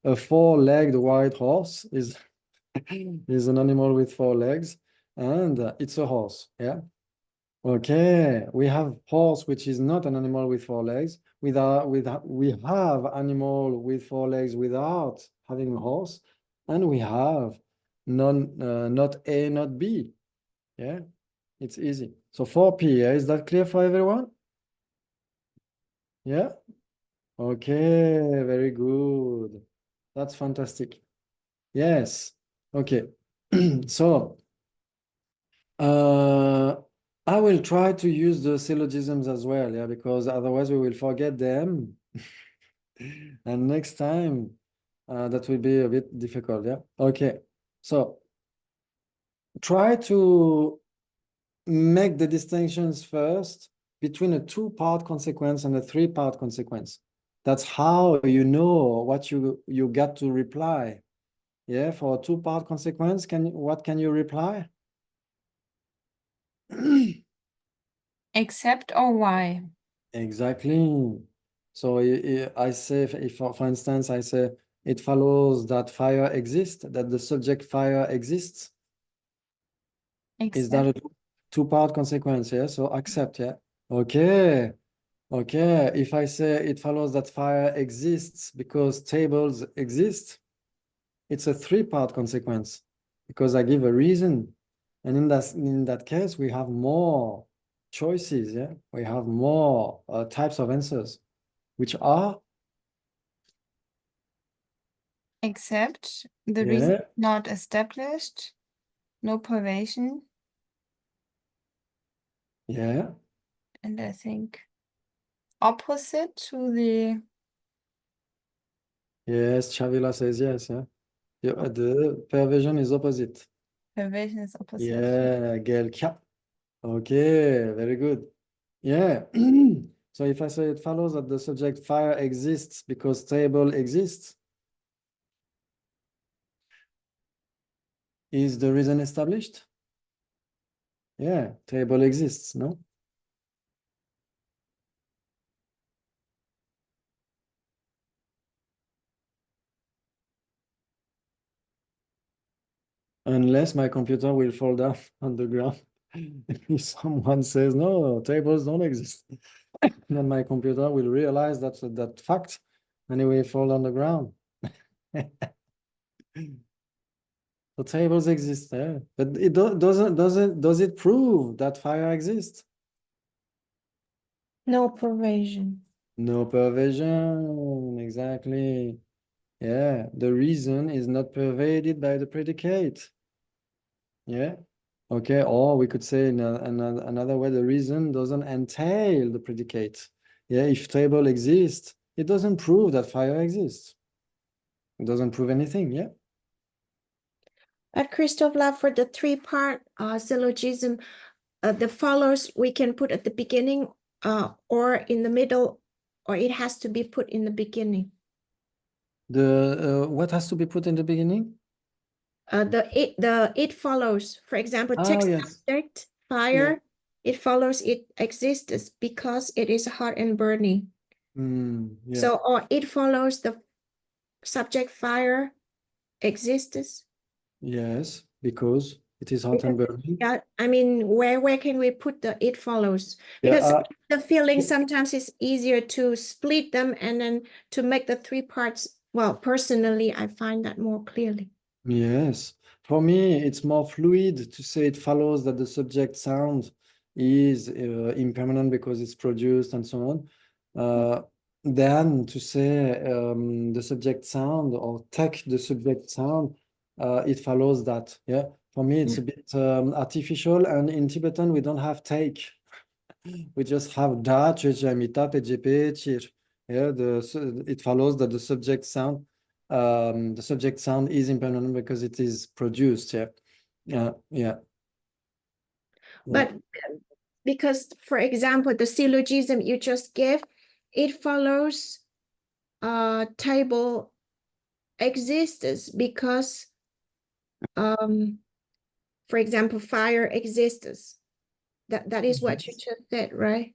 [SPEAKER 1] A four-legged white horse is, is an animal with four legs, and it's a horse. Yeah. Okay, we have horse, which is not an animal with four legs. We have animal with four legs without having a horse, and we have not A, not B. Yeah, it's easy. So 4P, yeah, is that clear for everyone? Yeah. Okay, very good. That's fantastic. Yes. Okay. So I will try to use the syllogisms as well, yeah, because otherwise we will forget them. And next time, that will be a bit difficult, yeah? Okay, so try to make the distinctions first between a two-part consequence and a three-part consequence. That's how you know what you got to reply. Yeah, for a two-part consequence, what can you reply?
[SPEAKER 4] Except or why?
[SPEAKER 1] Exactly. So I say, if for instance, I say, it follows that fire exists, that the subject fire exists. Is that a two-part consequence? Yeah, so accept, yeah. Okay. Okay, if I say it follows that fire exists because tables exist, it's a three-part consequence because I give a reason. And in that case, we have more choices, yeah? We have more types of answers, which are?
[SPEAKER 4] Except the reason
[SPEAKER 1] Yeah,
[SPEAKER 4] not established, no privation,
[SPEAKER 1] yeah,
[SPEAKER 4] and I think opposite to the
[SPEAKER 1] yes, Chavila says yes, yeah. The perversion is opposite.
[SPEAKER 4] privation is opposite.
[SPEAKER 1] Yeah, Gelkya. Okay, very good. Yeah. So if I say it follows that the subject fire exists because table exists, is the reason established? Yeah, table exists, no? Unless my computer will fall down on the ground. If someone says, no, tables don't exist, then my computer will realize that fact and it will fall on the ground. The tables exist there, but it does it prove that fire exists?
[SPEAKER 5] No provision.
[SPEAKER 1] No pervasion, exactly. Yeah, the reason is not pervaded by the predicate. Yeah. Okay, or we could say in another way, the reason doesn't entail the predicate. Yeah, if table exists, it doesn't prove that fire exists. It doesn't prove anything, yeah?
[SPEAKER 5] At Christophe Lab, for the three-part syllogism, the follows we can put at the beginning or in the middle, or it has to be put in the beginning.
[SPEAKER 1] The what has to be put in the beginning?
[SPEAKER 5] The it follows, for example,
[SPEAKER 1] Oh,
[SPEAKER 5] text
[SPEAKER 1] yes.
[SPEAKER 5] subject, fire, it follows it exists because it is hot and burning.
[SPEAKER 1] Yeah.
[SPEAKER 5] So, or it follows the subject fire exists.
[SPEAKER 1] Yes, because it is hot and burning.
[SPEAKER 5] Yeah, I mean, where can we put the it follows?
[SPEAKER 1] Yeah,
[SPEAKER 5] Because the feeling sometimes it's easier to split them and then to make the three parts. Well, personally, I find that more clearly.
[SPEAKER 1] yes. For me, it's more fluid to say it follows that the subject sound is impermanent because it's produced and so on, than to say the subject sound or take the subject sound, it follows that. Yeah. For me, it's a bit artificial, and in Tibetan, we don't have take. We just have da, chechamita, pejepe, chir. Yeah, it follows that the subject sound is impermanent because it is produced. Yeah, yeah.
[SPEAKER 5] But because, for example, the syllogism you just gave, it follows table exists because, for example, fire exists. That is what you just said, right?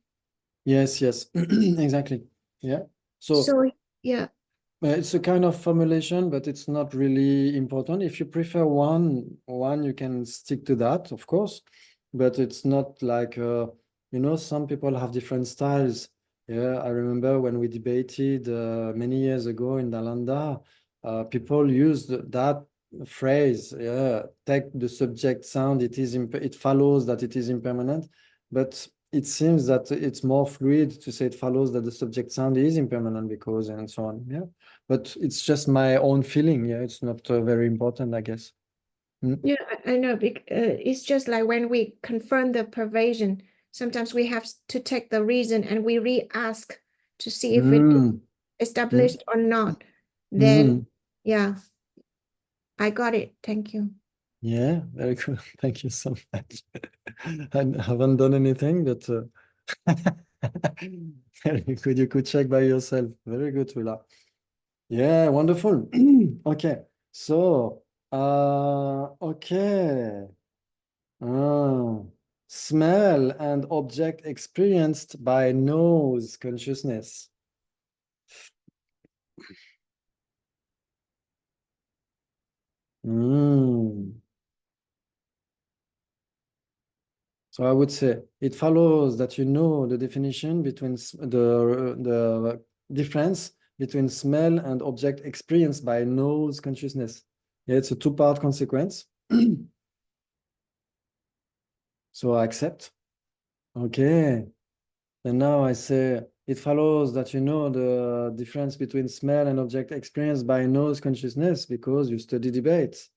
[SPEAKER 1] Yes, exactly. Yeah.
[SPEAKER 5] So yeah.
[SPEAKER 1] It's a kind of formulation, but it's not really important. If you prefer one, you can stick to that, of course. But it's not like, some people have different styles. Yeah, I remember when we debated many years ago in Nalanda, people used that phrase, yeah, take the subject sound, it follows that it is impermanent. But it seems that it's more fluid to say it follows that the subject sound is impermanent because and so on. Yeah. But it's just my own feeling. Yeah, it's not very important, I guess.
[SPEAKER 5] Yeah, I know. It's just like when we confirm the pervasion, sometimes we have to take the reason and we re-ask to see if it is established or not. Then, yeah, I got it. Thank you.
[SPEAKER 1] Yeah, very cool. Thank you so much. I haven't done anything, but very good. You could check by yourself. Very good, Willa. Yeah, wonderful. Okay, so okay. Smell and object experienced by nose consciousness. So I would say it follows that you know the definition between the difference between smell and object experienced by nose consciousness. Yeah, it's a two-part consequence. So I accept. Okay. And now I say it follows that you know the difference between smell and object experienced by nose consciousness because you study debates.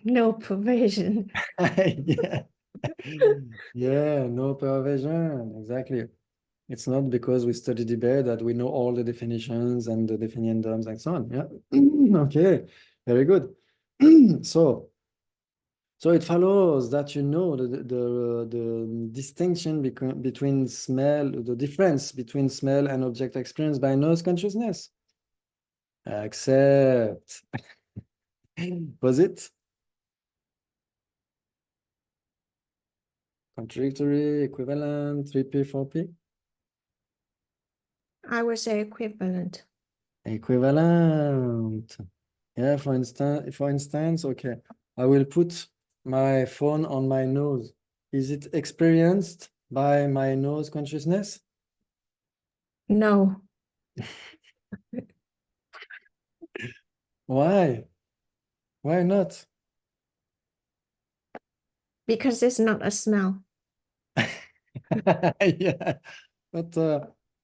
[SPEAKER 5] No pervasion.
[SPEAKER 1] Yeah. Yeah, no perversion. Exactly. It's not because we study debate that we know all the definitions and the definiendums and so on. Yeah. Okay. Very good. So it follows that you know the distinction between smell, the difference between smell and object experience by nose consciousness. Accept. Was it? Contradictory, equivalent, 3P, 4P?
[SPEAKER 5] I would say equivalent.
[SPEAKER 1] Equivalent. Yeah, for instance, okay, I will put my phone on my nose. Is it experienced by my nose consciousness?
[SPEAKER 5] No.
[SPEAKER 1] Why? Why not?
[SPEAKER 5] because it's not a smell.
[SPEAKER 1] Yeah, but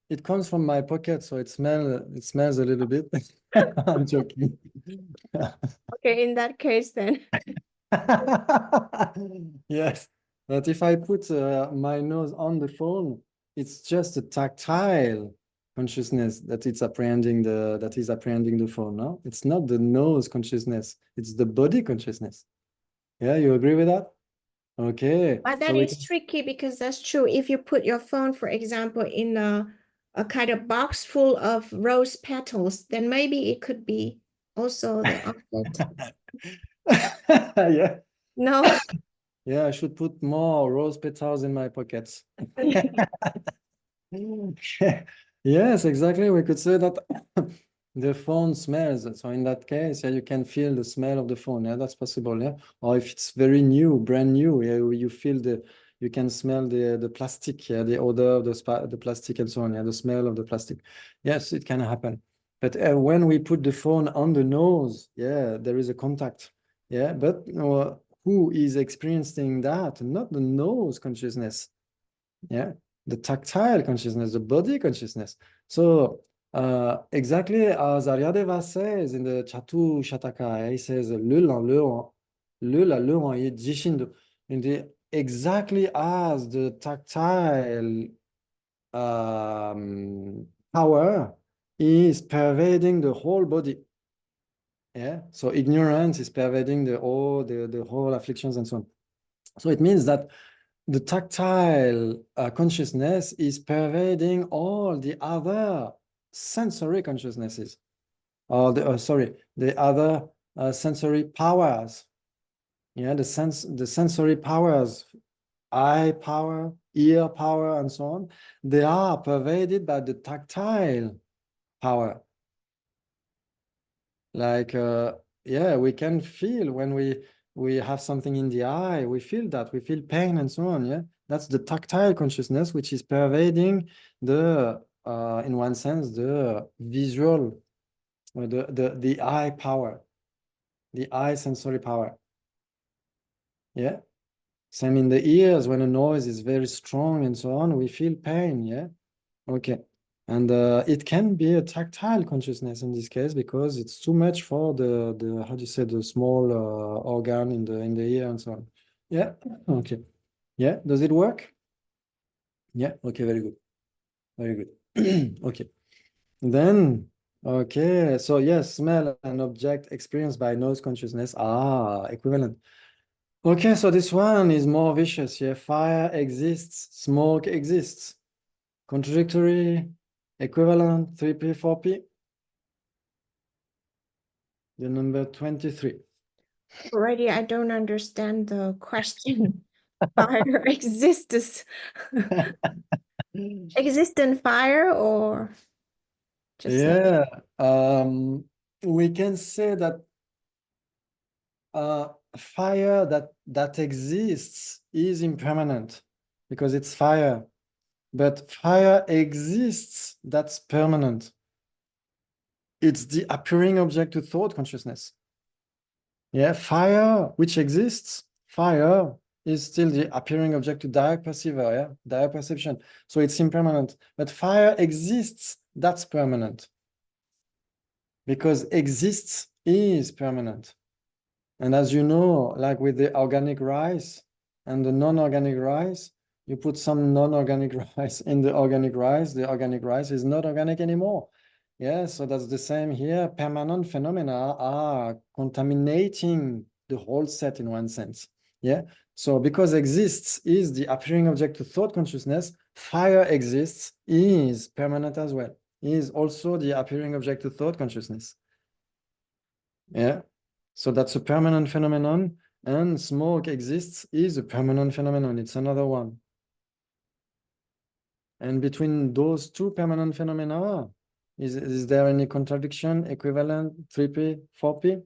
[SPEAKER 1] it comes from my pocket, so it smells a little bit. I'm joking.
[SPEAKER 5] Okay, in that case then.
[SPEAKER 1] Yes, but if I put my nose on the phone, it's just a tactile consciousness that is apprehending the phone. No, it's not the nose consciousness; it's the body consciousness. Yeah, you agree with that? Okay.
[SPEAKER 5] But that
[SPEAKER 1] So we
[SPEAKER 5] is tricky because that's true. If you put your phone, for example, in a kind of box full of rose petals, then maybe it could be also the opposite.
[SPEAKER 1] Yeah,
[SPEAKER 5] No.
[SPEAKER 1] yeah, I should put more rose petals in my pockets. Yes, exactly. We could say that the phone smells. So in that case, yeah, you can feel the smell of the phone. Yeah, that's possible. Yeah. Or if it's very new, brand new, yeah, you can smell the plastic, yeah, the odor of the plastic and so on. Yeah, the smell of the plastic. Yes, it can happen. But when we put the phone on the nose, yeah, there is a contact. Yeah, but who is experiencing that? Not the nose consciousness. Yeah, the tactile consciousness, the body consciousness. So exactly as Aryadeva says in the Chatu Shataka, he says Jishindu. Exactly as the tactile power is pervading the whole body. Yeah, so ignorance is pervading the whole afflictions and so on. So it means that the tactile consciousness is pervading all the other sensory consciousnesses, or the other sensory powers. Yeah, the sensory powers, eye power, ear power, and so on. They are pervaded by the tactile power. Like, yeah, we can feel when we have something in the eye, we feel that, we feel pain and so on, yeah? That's the tactile consciousness, which is pervading in one sense, the visual, or the eye power, the eye sensory power, yeah? Same in the ears, when a noise is very strong and so on, we feel pain, yeah? Okay. And it can be a tactile consciousness in this case because it's too much for the how do you say, the small organ in the ear and so on. Yeah. Okay. Yeah. Does it work? Yeah. Okay. Very good. Very good. Okay. Then okay. So yes, smell and object experienced by nose consciousness are equivalent. Okay. So this one is more vicious. Yeah. Fire exists. Smoke exists. Contradictory, equivalent, 3P, 4P. The number 23.
[SPEAKER 5] Already, I don't understand the question. Fire exists. Existent fire or just
[SPEAKER 1] Yeah, we can say that fire that exists is impermanent because it's fire, but fire exists that's permanent. It's the appearing object to thought consciousness. Yeah, fire which exists, fire is still the appearing object to direct perceiver, yeah, direct perception. So it's impermanent, but fire exists that's permanent. Because exists is permanent. And as you know, like with the organic rice and the non-organic rice, you put some non-organic rice in the organic rice is not organic anymore. Yeah, so that's the same here. Permanent phenomena are contaminating the whole set in one sense. Yeah, so because exists is the appearing object to thought consciousness, fire exists is permanent as well, is also the appearing object to thought consciousness. Yeah, so that's a permanent phenomenon, and smoke exists is a permanent phenomenon. It's another one. And between those two permanent phenomena, is there any contradiction, equivalent, 3P, 4P?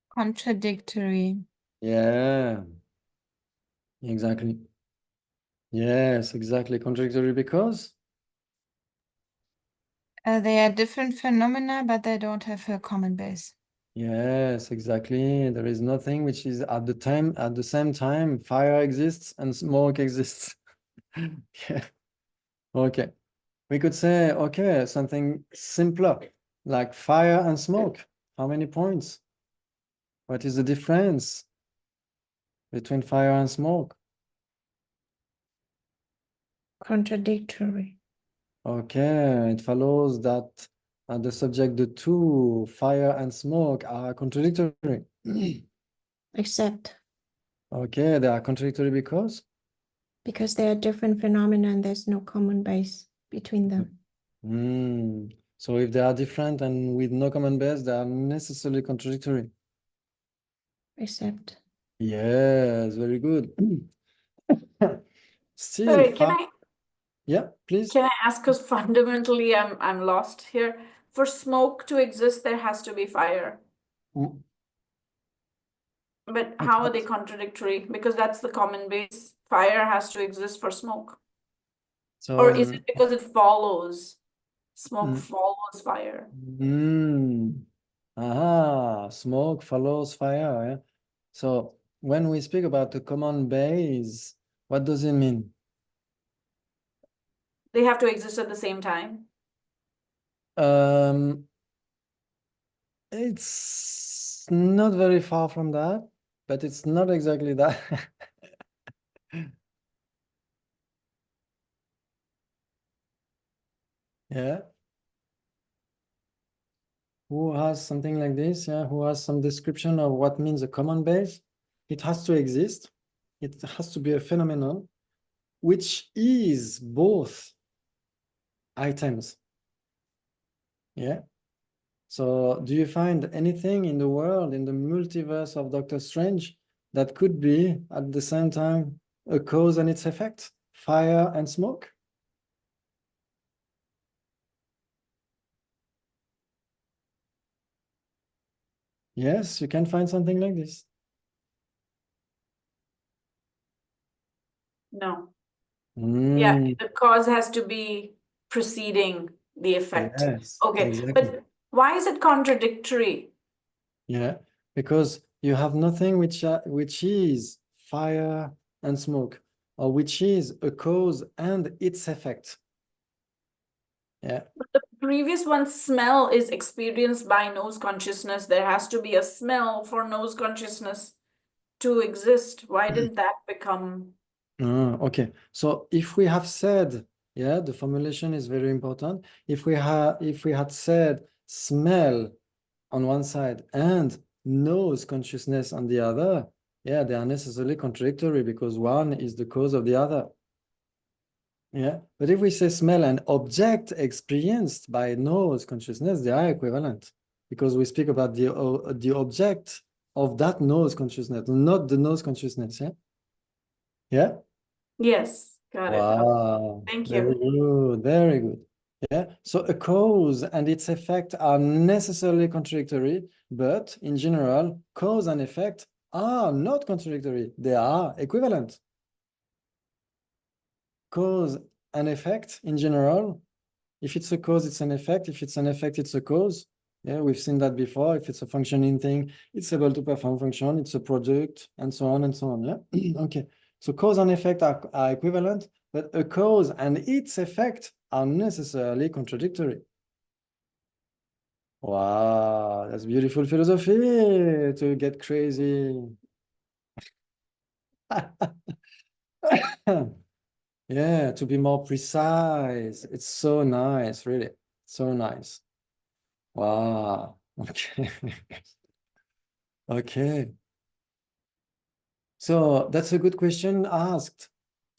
[SPEAKER 4] Contradictory.
[SPEAKER 1] Yeah, exactly. Yes, exactly. Contradictory because?
[SPEAKER 4] They are different phenomena, but they don't have a common base.
[SPEAKER 1] Yes, exactly. There is nothing which is at the same time, fire exists and smoke exists. Yeah. Okay. We could say, okay, something simpler, like fire and smoke. How many points? What is the difference between fire and smoke?
[SPEAKER 5] Contradictory.
[SPEAKER 1] Okay, it follows that the subject, the two, fire and smoke, are contradictory.
[SPEAKER 5] Except
[SPEAKER 1] Okay, they are contradictory because?
[SPEAKER 5] because they are different phenomena and there's no common base between them.
[SPEAKER 1] So if they are different and with no common base, they are necessarily contradictory.
[SPEAKER 5] Except.
[SPEAKER 1] Yes, very good. Still,
[SPEAKER 6] Sorry,
[SPEAKER 1] yeah, please.
[SPEAKER 6] can I ask, because fundamentally I'm lost here. For smoke to exist, there has to be fire.
[SPEAKER 1] Mm,
[SPEAKER 6] But how are they contradictory? Because that's the common base. Fire has to exist for smoke.
[SPEAKER 1] So,
[SPEAKER 6] Or is it because it follows? Smoke
[SPEAKER 1] Mm.
[SPEAKER 6] follows fire.
[SPEAKER 1] Smoke follows fire. Yeah? So when we speak about the common base, what does it mean?
[SPEAKER 6] They have to exist at the same time.
[SPEAKER 1] It's not very far from that, but it's not exactly that. Yeah. Who has something like this? Yeah. Who has some description of what means a common base? It has to exist. It has to be a phenomenon which is both items. Yeah. So do you find anything in the world, in the multiverse of Doctor Strange, that could be at the same time a cause and its effect? Fire and smoke? Yes, you can find something like this.
[SPEAKER 6] No. Yeah,
[SPEAKER 1] Mm,
[SPEAKER 6] the cause has to be preceding the effect.
[SPEAKER 1] yes,
[SPEAKER 6] Okay,
[SPEAKER 1] exactly.
[SPEAKER 6] but why is it contradictory?
[SPEAKER 1] Yeah, because you have nothing which is fire and smoke, or which is a cause and its effect. Yeah.
[SPEAKER 6] But the previous one, smell, is experienced by nose consciousness. There has to be a smell for nose consciousness to exist. Why didn't that become?
[SPEAKER 1] Okay. So if we have said, yeah, the formulation is very important. If we had said smell on one side and nose consciousness on the other, yeah, they are necessarily contradictory because one is the cause of the other. Yeah, but if we say smell and object experienced by nose consciousness, they are equivalent because we speak about the object of that nose consciousness, not the nose consciousness. Yeah. Yeah.
[SPEAKER 6] Yes, got it. Okay.
[SPEAKER 1] Wow.
[SPEAKER 6] Thank
[SPEAKER 1] Very
[SPEAKER 6] you.
[SPEAKER 1] good. Very good. Yeah. So a cause and its effect are necessarily contradictory, but in general, cause and effect are not contradictory. They are equivalent. Cause and effect in general. If it's a cause, it's an effect. If it's an effect, it's a cause. Yeah, we've seen that before. If it's a functioning thing, it's able to perform function, it's a product, and so on and so on. Yeah. Okay. So cause and effect are equivalent, but a cause and its effect are necessarily contradictory. Wow, that's beautiful philosophy to get crazy. Yeah, to be more precise. It's so nice, really. So nice. Wow. Okay. Okay. So that's a good question asked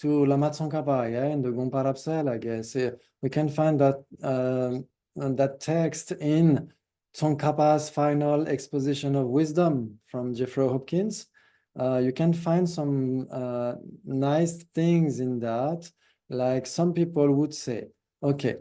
[SPEAKER 1] to Lama Tsongkhapa, yeah, in the Gompa Rapsel, I guess. We can find that text in Tsongkhapa's final exposition of wisdom from Jeffrey Hopkins. You can find some nice things in that, like some people would say, okay,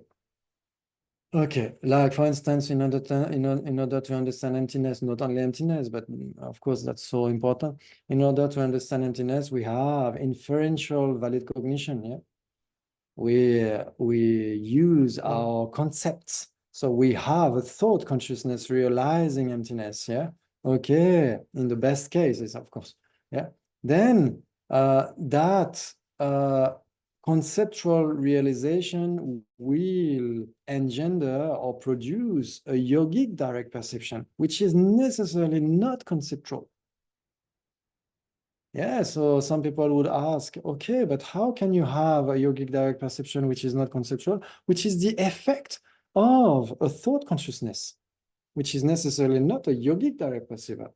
[SPEAKER 1] like for instance, in order to understand emptiness, not only emptiness, but of course that's so important. In order to understand emptiness, we have inferential valid cognition. Yeah, we use our concepts. So we have a thought consciousness realizing emptiness, yeah? Okay, in the best cases, of course, yeah? Then that conceptual realization will engender or produce a yogic direct perception, which is necessarily not conceptual. Yeah, so some people would ask, okay, but how can you have a yogic direct perception which is not conceptual, which is the effect of a thought consciousness, which is necessarily not a yogic direct perceiver?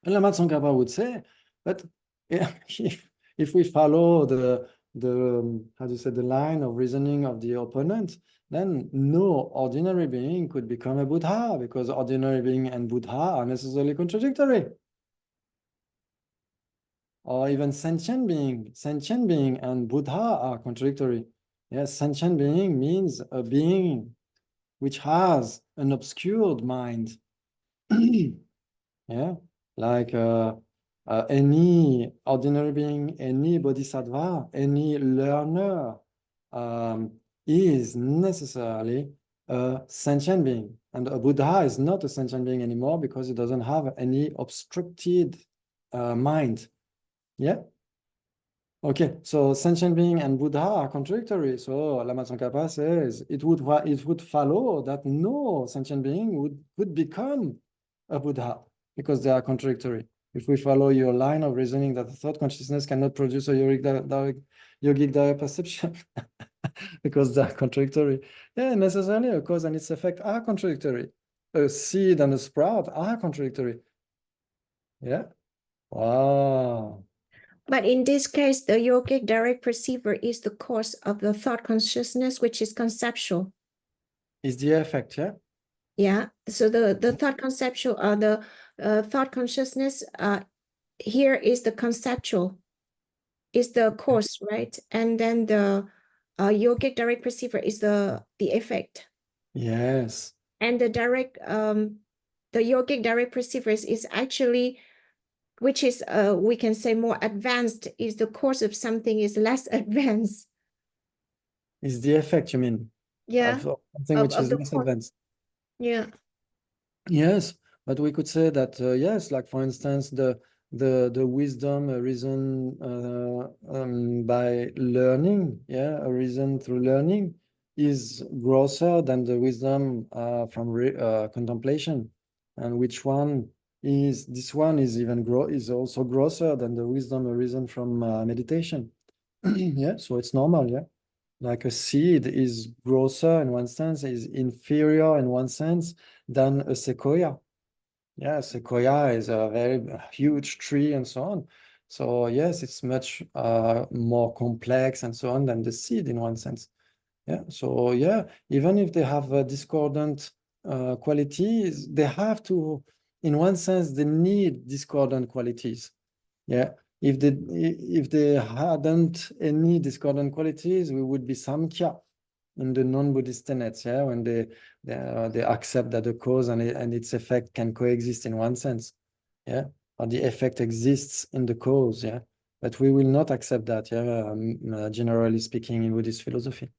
[SPEAKER 1] And Lama Tsongkhapa would say, but yeah, if we follow the how do you say, the line of reasoning of the opponent, then no ordinary being could become a Buddha, because ordinary being and Buddha are necessarily contradictory. Or even sentient being and Buddha are contradictory. Yes, sentient being means a being which has an obscured mind. Yeah, like any ordinary being, any bodhisattva, any learner is necessarily a sentient being. And a Buddha is not a sentient being anymore because it doesn't have any obstructed mind. Yeah. Okay, so sentient being and Buddha are contradictory. So Lama Tsongkhapa says it would follow that no sentient being could become a Buddha because they are contradictory. If we follow your line of reasoning that the thought consciousness cannot produce a yogic direct perception because they are contradictory, yeah, necessarily a cause and its effect are contradictory. A seed and a sprout are contradictory. Yeah. Wow.
[SPEAKER 5] But in this case, the yogic direct perceiver is the cause of the thought consciousness, which is conceptual.
[SPEAKER 1] Is the effect, yeah?
[SPEAKER 5] Yeah. So the thought conceptual, the thought consciousness here is the conceptual, is the cause, right? And then the yogic direct perceiver is the effect.
[SPEAKER 1] Yes.
[SPEAKER 5] And the yogic direct perceiver is actually, which is we can say more advanced, is the cause of something is less advanced.
[SPEAKER 1] Is the effect, you mean?
[SPEAKER 5] Yeah.
[SPEAKER 1] Of something which is less advanced.
[SPEAKER 5] Yeah.
[SPEAKER 1] Yes, but we could say that yes, like for instance, the wisdom, a reason by learning, yeah, a reason through learning is grosser than the wisdom from contemplation, and which one is this one is even is also grosser than the wisdom, a reason from meditation. Yeah, so it's normal, yeah. Like a seed is grosser in one sense, is inferior in one sense than a sequoia. Yeah, sequoia is a very huge tree and so on. So yes, it's much more complex and so on than the seed in one sense. Yeah, so yeah, even if they have discordant qualities, they have to, in one sense, they need discordant qualities. Yeah, if they hadn't any discordant qualities, we would be Samkhya in the non-Buddhist tenets. Yeah, when they accept that the cause and its effect can coexist in one sense. Yeah, or the effect exists in the cause. Yeah, but we will not accept that. Yeah, generally speaking, in Buddhist philosophy.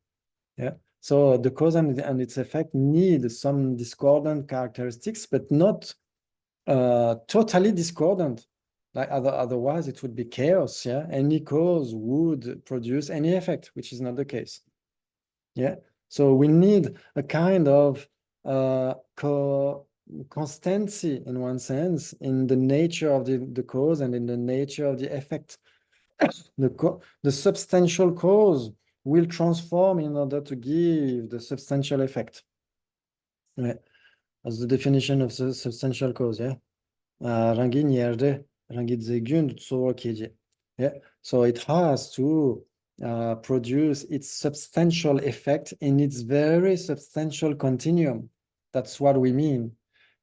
[SPEAKER 1] Yeah, so the cause and its effect need some discordant characteristics, but not totally discordant. Like otherwise it would be chaos. Yeah, any cause would produce any effect, which is not the case. Yeah, so we need a kind of constancy in one sense in the nature of the cause and in the nature of the effect. The substantial cause will transform in order to give the substantial effect. Yeah, that's the definition of the substantial cause. Yeah. Yeah, so it has to produce its substantial effect in its very substantial continuum. That's what we mean.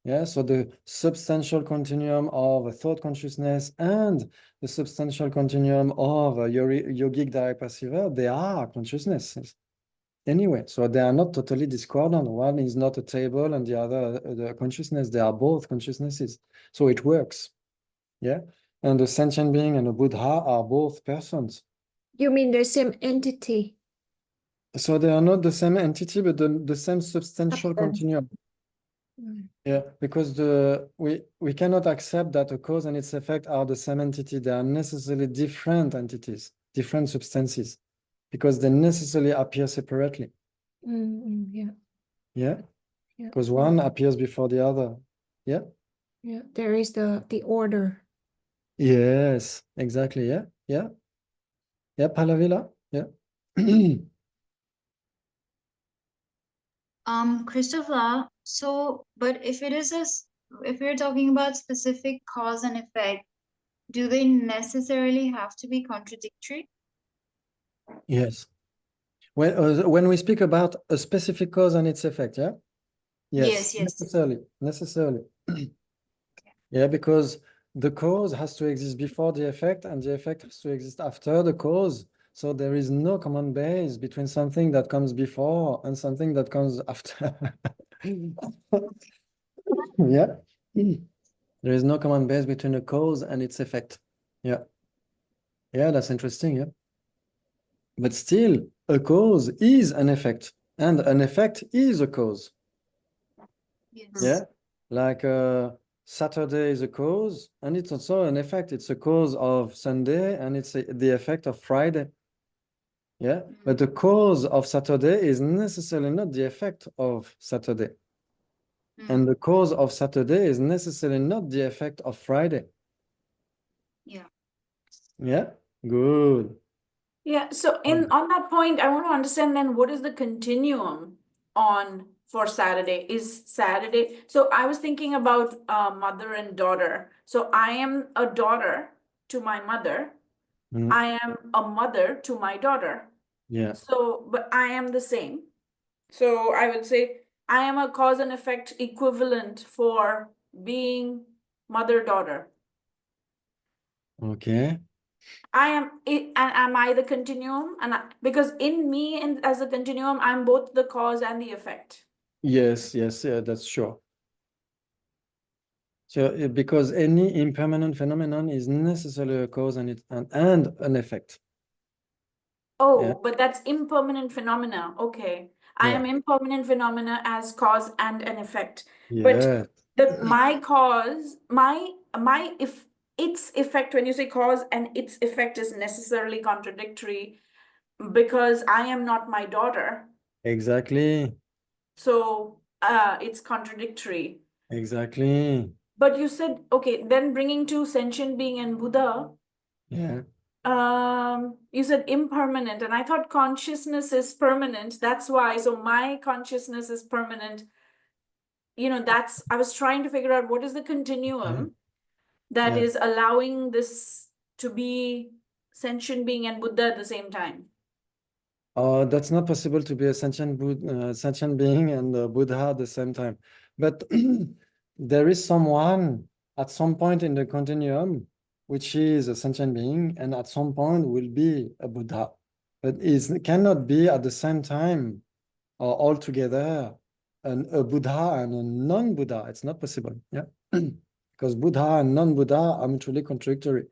[SPEAKER 1] Yeah, so the substantial continuum of a thought consciousness and the substantial continuum of a yogic direct perceiver, they are consciousnesses. Anyway, so they are not totally discordant. One is not a table and the other the consciousness. They are both consciousnesses. So it works. Yeah. And the sentient being and the Buddha are both persons.
[SPEAKER 5] You mean the same entity?
[SPEAKER 1] So they are not the same entity, but the same substantial
[SPEAKER 5] Substance.
[SPEAKER 1] continuum.
[SPEAKER 5] Mm.
[SPEAKER 1] Yeah, because we cannot accept that a cause and its effect are the same entity. They are necessarily different entities, different substances, because they necessarily appear separately.
[SPEAKER 5] Yeah.
[SPEAKER 1] Yeah,
[SPEAKER 5] Yeah.
[SPEAKER 1] because one appears before the other. Yeah.
[SPEAKER 5] Yeah. There is the order.
[SPEAKER 1] Yes, exactly. Yeah, yeah, yeah. Palavila. Yeah.
[SPEAKER 3] Christopher, so, but if it is if we're talking about specific cause and effect, do they necessarily have to be contradictory?
[SPEAKER 1] Yes. When we speak about a specific cause and its effect, yeah? Yes,
[SPEAKER 3] Yes.
[SPEAKER 1] necessarily. Yeah, because the cause has to exist before the effect, and the effect has to exist after the cause. So there is no common base between something that comes before and something that comes after. Yeah. There is no common base between a cause and its effect. Yeah. Yeah, that's interesting, yeah. But still, a cause is an effect, and an effect is a cause.
[SPEAKER 3] Yes.
[SPEAKER 1] Yeah, like Saturday is a cause, and it's also an effect. It's a cause of Sunday, and it's the effect of Friday. Yeah, but the cause of Saturday is necessarily not the effect of Saturday, and the cause of Saturday is necessarily not the effect of Friday.
[SPEAKER 3] Yeah.
[SPEAKER 1] Yeah, good.
[SPEAKER 6] Yeah, so on that point, I want to understand then what is the continuum on for Saturday? Is Saturday, so I was thinking about mother and daughter. So I am a daughter to my mother.
[SPEAKER 1] Mm.
[SPEAKER 6] I am a mother to my daughter.
[SPEAKER 1] Yeah,
[SPEAKER 6] So, but I am the same. So I would say I am a cause and effect equivalent for being mother-daughter.
[SPEAKER 1] okay.
[SPEAKER 6] I am it, and am I the continuum? Because in me and as a continuum, I'm both the cause and the effect.
[SPEAKER 1] Yes, yeah, that's sure. So because any impermanent phenomenon is necessarily a cause and an effect.
[SPEAKER 6] Oh,
[SPEAKER 1] Yeah.
[SPEAKER 6] but that's impermanent phenomena. Okay. I
[SPEAKER 1] Yeah.
[SPEAKER 6] am impermanent phenomena as cause and an effect.
[SPEAKER 1] Yeah.
[SPEAKER 6] But my cause, if its effect, when you say cause and its effect is necessarily contradictory because I am not my daughter.
[SPEAKER 1] Exactly.
[SPEAKER 6] So it's contradictory.
[SPEAKER 1] Exactly.
[SPEAKER 6] But you said, okay, then bringing to sentient being and Buddha,
[SPEAKER 1] Yeah.
[SPEAKER 6] you said impermanent, and I thought consciousness is permanent. That's why. So my consciousness is permanent. I was trying to figure out what is the continuum that
[SPEAKER 1] Yeah.
[SPEAKER 6] is allowing this to be sentient being and Buddha at the same time.
[SPEAKER 1] That's not possible to be a sentient being and a Buddha at the same time. But there is someone at some point in the continuum which is a sentient being, and at some point will be a Buddha. But it cannot be at the same time or all together a Buddha and a non-Buddha. It's not possible. Yeah. Because Buddha and non-Buddha are mutually contradictory.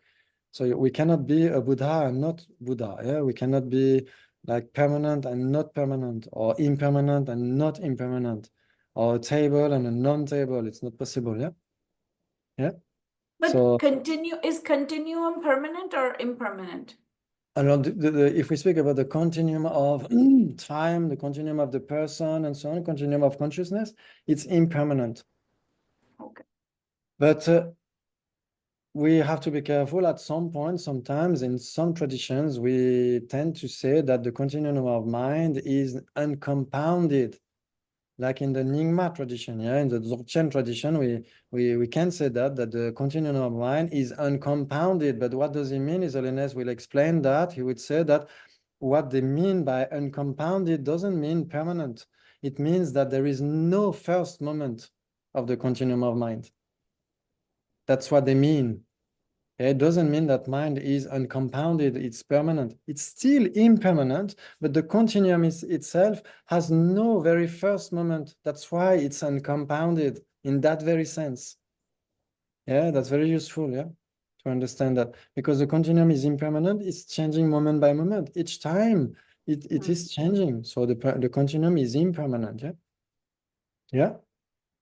[SPEAKER 1] So we cannot be a Buddha and not Buddha. Yeah, we cannot be like permanent and not permanent, or impermanent and not impermanent, or a table and a non-table. It's not possible. Yeah, yeah.
[SPEAKER 6] But
[SPEAKER 1] So
[SPEAKER 6] is continuum permanent or impermanent?
[SPEAKER 1] alors, if we speak about the continuum of time, the continuum of the person, and so on, continuum of consciousness, it's impermanent.
[SPEAKER 6] Okay.
[SPEAKER 1] But we have to be careful at some point. Sometimes in some traditions, we tend to say that the continuum of mind is uncompounded, like in the Nyingma tradition. Yeah, in the Dzogchen tradition, we can say that the continuum of mind is uncompounded. But what does he mean? His Holiness will explain that. He would say that what they mean by uncompounded doesn't mean permanent. It means that there is no first moment of the continuum of mind. That's what they mean. It doesn't mean that mind is uncompounded, it's permanent. It's still impermanent, but the continuum itself has no very first moment. That's why it's uncompounded in that very sense. Yeah, that's very useful, yeah, to understand that. Because the continuum is impermanent, it's changing moment by moment. Each time it is changing. So the continuum is impermanent. Yeah. Yeah.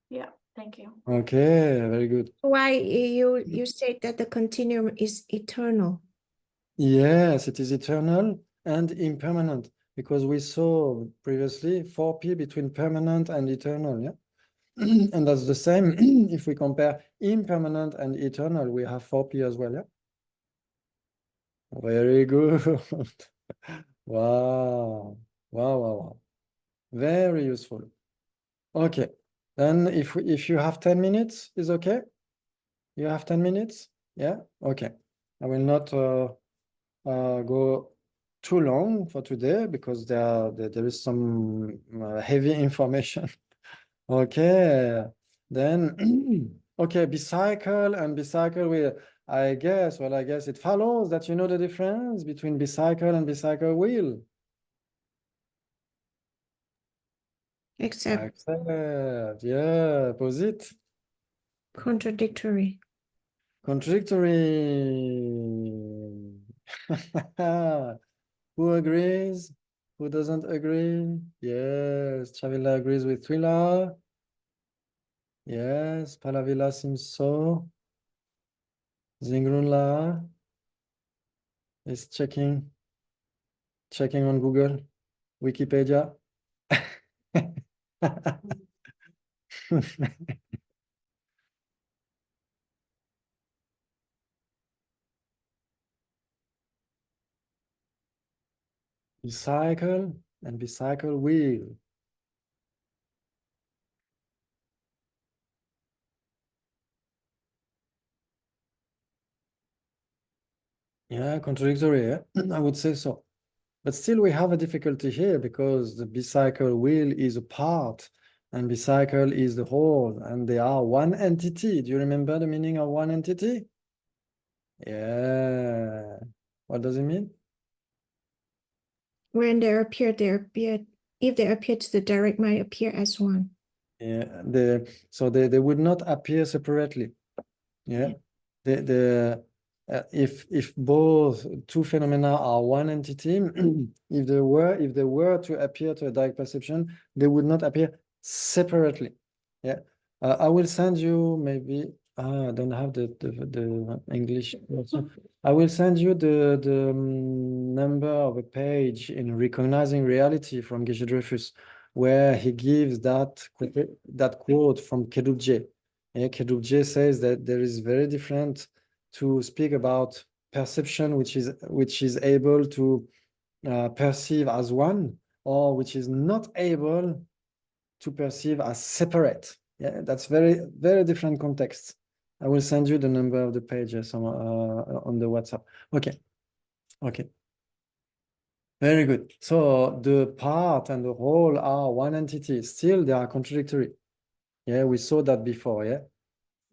[SPEAKER 6] Yeah, thank you.
[SPEAKER 1] Okay. Very good.
[SPEAKER 5] Why you said that the continuum is eternal?
[SPEAKER 1] Yes, it is eternal and impermanent because we saw previously 4p between permanent and eternal. Yeah. And that's the same if we compare impermanent and eternal, we have 4p as well. Yeah. Very good. Wow. Wow, wow, wow. Very useful. Okay. Then if you have 10 minutes, is okay? You have 10 minutes? Yeah? Okay. I will not go too long for today because there is some heavy information. Okay. Then, okay, bicycle and bicycle wheel. I guess it follows that you know the difference between bicycle and bicycle wheel.
[SPEAKER 5] Except
[SPEAKER 1] Accept. Yeah, opposite.
[SPEAKER 5] contradictory.
[SPEAKER 1] Contradictory. Who agrees? Who doesn't agree? Yes, Chavila agrees with Twila. Yes, Palavila seems so. Zingrunla is checking on Google, Wikipedia. Bicycle and bicycle wheel. Yeah, contradictory, yeah? I would say so. But still we have a difficulty here because the bicycle wheel is a part and bicycle is the whole and they are one entity. Do you remember the meaning of one entity? Yeah. What does it mean?
[SPEAKER 5] When they appear, if they appear to the direct mind, appear as one.
[SPEAKER 1] Yeah, so they would not appear separately. Yeah. If both two phenomena are one entity, if they were to appear to a direct perception, they would not appear separately. Yeah. I will send you maybe I don't have the English also. I will send you the number of a page in Recognizing Reality from Geshe Dreyfus, where he gives that quote from Kedubje. Yeah, Kedubje says that there is very different to speak about perception, which is able to perceive as one, or which is not able to perceive as separate. Yeah, that's very, very different contexts. I will send you the number of the page on the WhatsApp. Okay. Okay. Very good. So the part and the whole are one entity. Still, they are contradictory. Yeah, we saw that before. Yeah.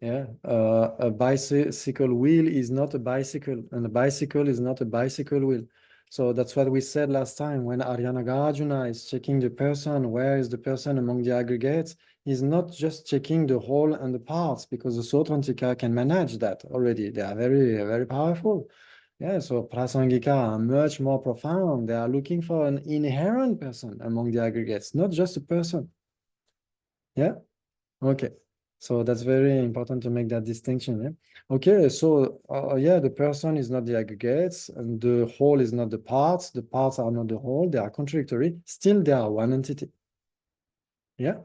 [SPEAKER 1] Yeah. A bicycle wheel is not a bicycle, and a bicycle is not a bicycle wheel. So that's what we said last time when Arjuna is checking the person, where is the person among the aggregates? He's not just checking the whole and the parts, because the Sotrantika can manage that already. They are very, very powerful. Yeah, so Prasangika are much more profound. They are looking for an inherent person among the aggregates, not just a person. Yeah, okay. So that's very important to make that distinction. Yeah. Okay, so yeah, the person is not the aggregates, and the whole is not the parts. The parts are not the whole. They are contradictory. Still, they are one entity. Yeah.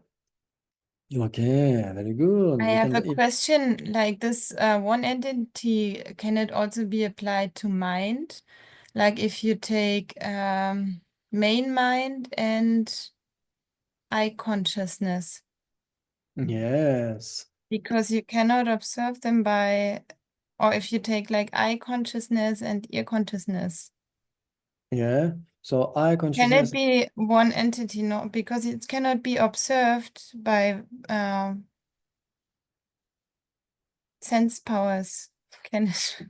[SPEAKER 1] Okay, very good.
[SPEAKER 4] I
[SPEAKER 1] We
[SPEAKER 4] have
[SPEAKER 1] can
[SPEAKER 4] a question like this. One entity, can it also be applied to mind? Like if you take main mind and eye consciousness,
[SPEAKER 1] Yes.
[SPEAKER 4] because you cannot observe them by, or if you take like eye consciousness and ear consciousness,
[SPEAKER 1] Yeah. So eye
[SPEAKER 4] can it
[SPEAKER 1] consciousness.
[SPEAKER 4] be one entity? No, because it cannot be observed by sense powers. Can it?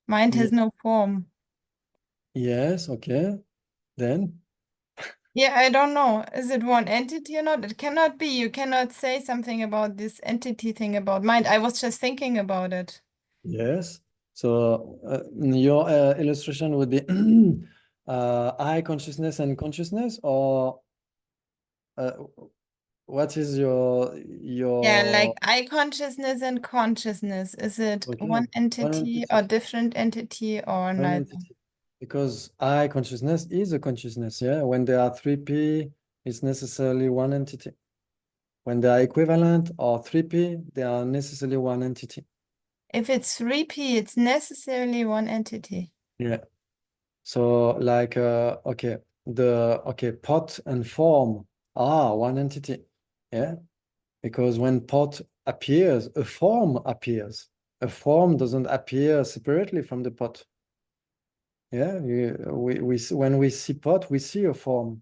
[SPEAKER 4] Mind has no form.
[SPEAKER 1] Yes. Okay. Then.
[SPEAKER 4] Yeah, I don't know. Is it one entity or not? It cannot be. You cannot say something about this entity thing about mind. I was just thinking about it.
[SPEAKER 1] Yes. So your illustration would be I consciousness and consciousness, or what is your
[SPEAKER 4] Yeah, like I consciousness and consciousness. Is it
[SPEAKER 1] Okay,
[SPEAKER 4] one entity or different entity or
[SPEAKER 1] one
[SPEAKER 4] neither?
[SPEAKER 1] entity? Because I consciousness is a consciousness, yeah. When there are 3P, it's necessarily one entity. When they are equivalent or 3P, they are necessarily one entity.
[SPEAKER 4] If it's 3P, it's necessarily one entity.
[SPEAKER 1] Yeah. So like okay, pot and form are one entity. Yeah. Because when pot appears, a form appears. A form doesn't appear separately from the pot. Yeah, when we see pot, we see a form.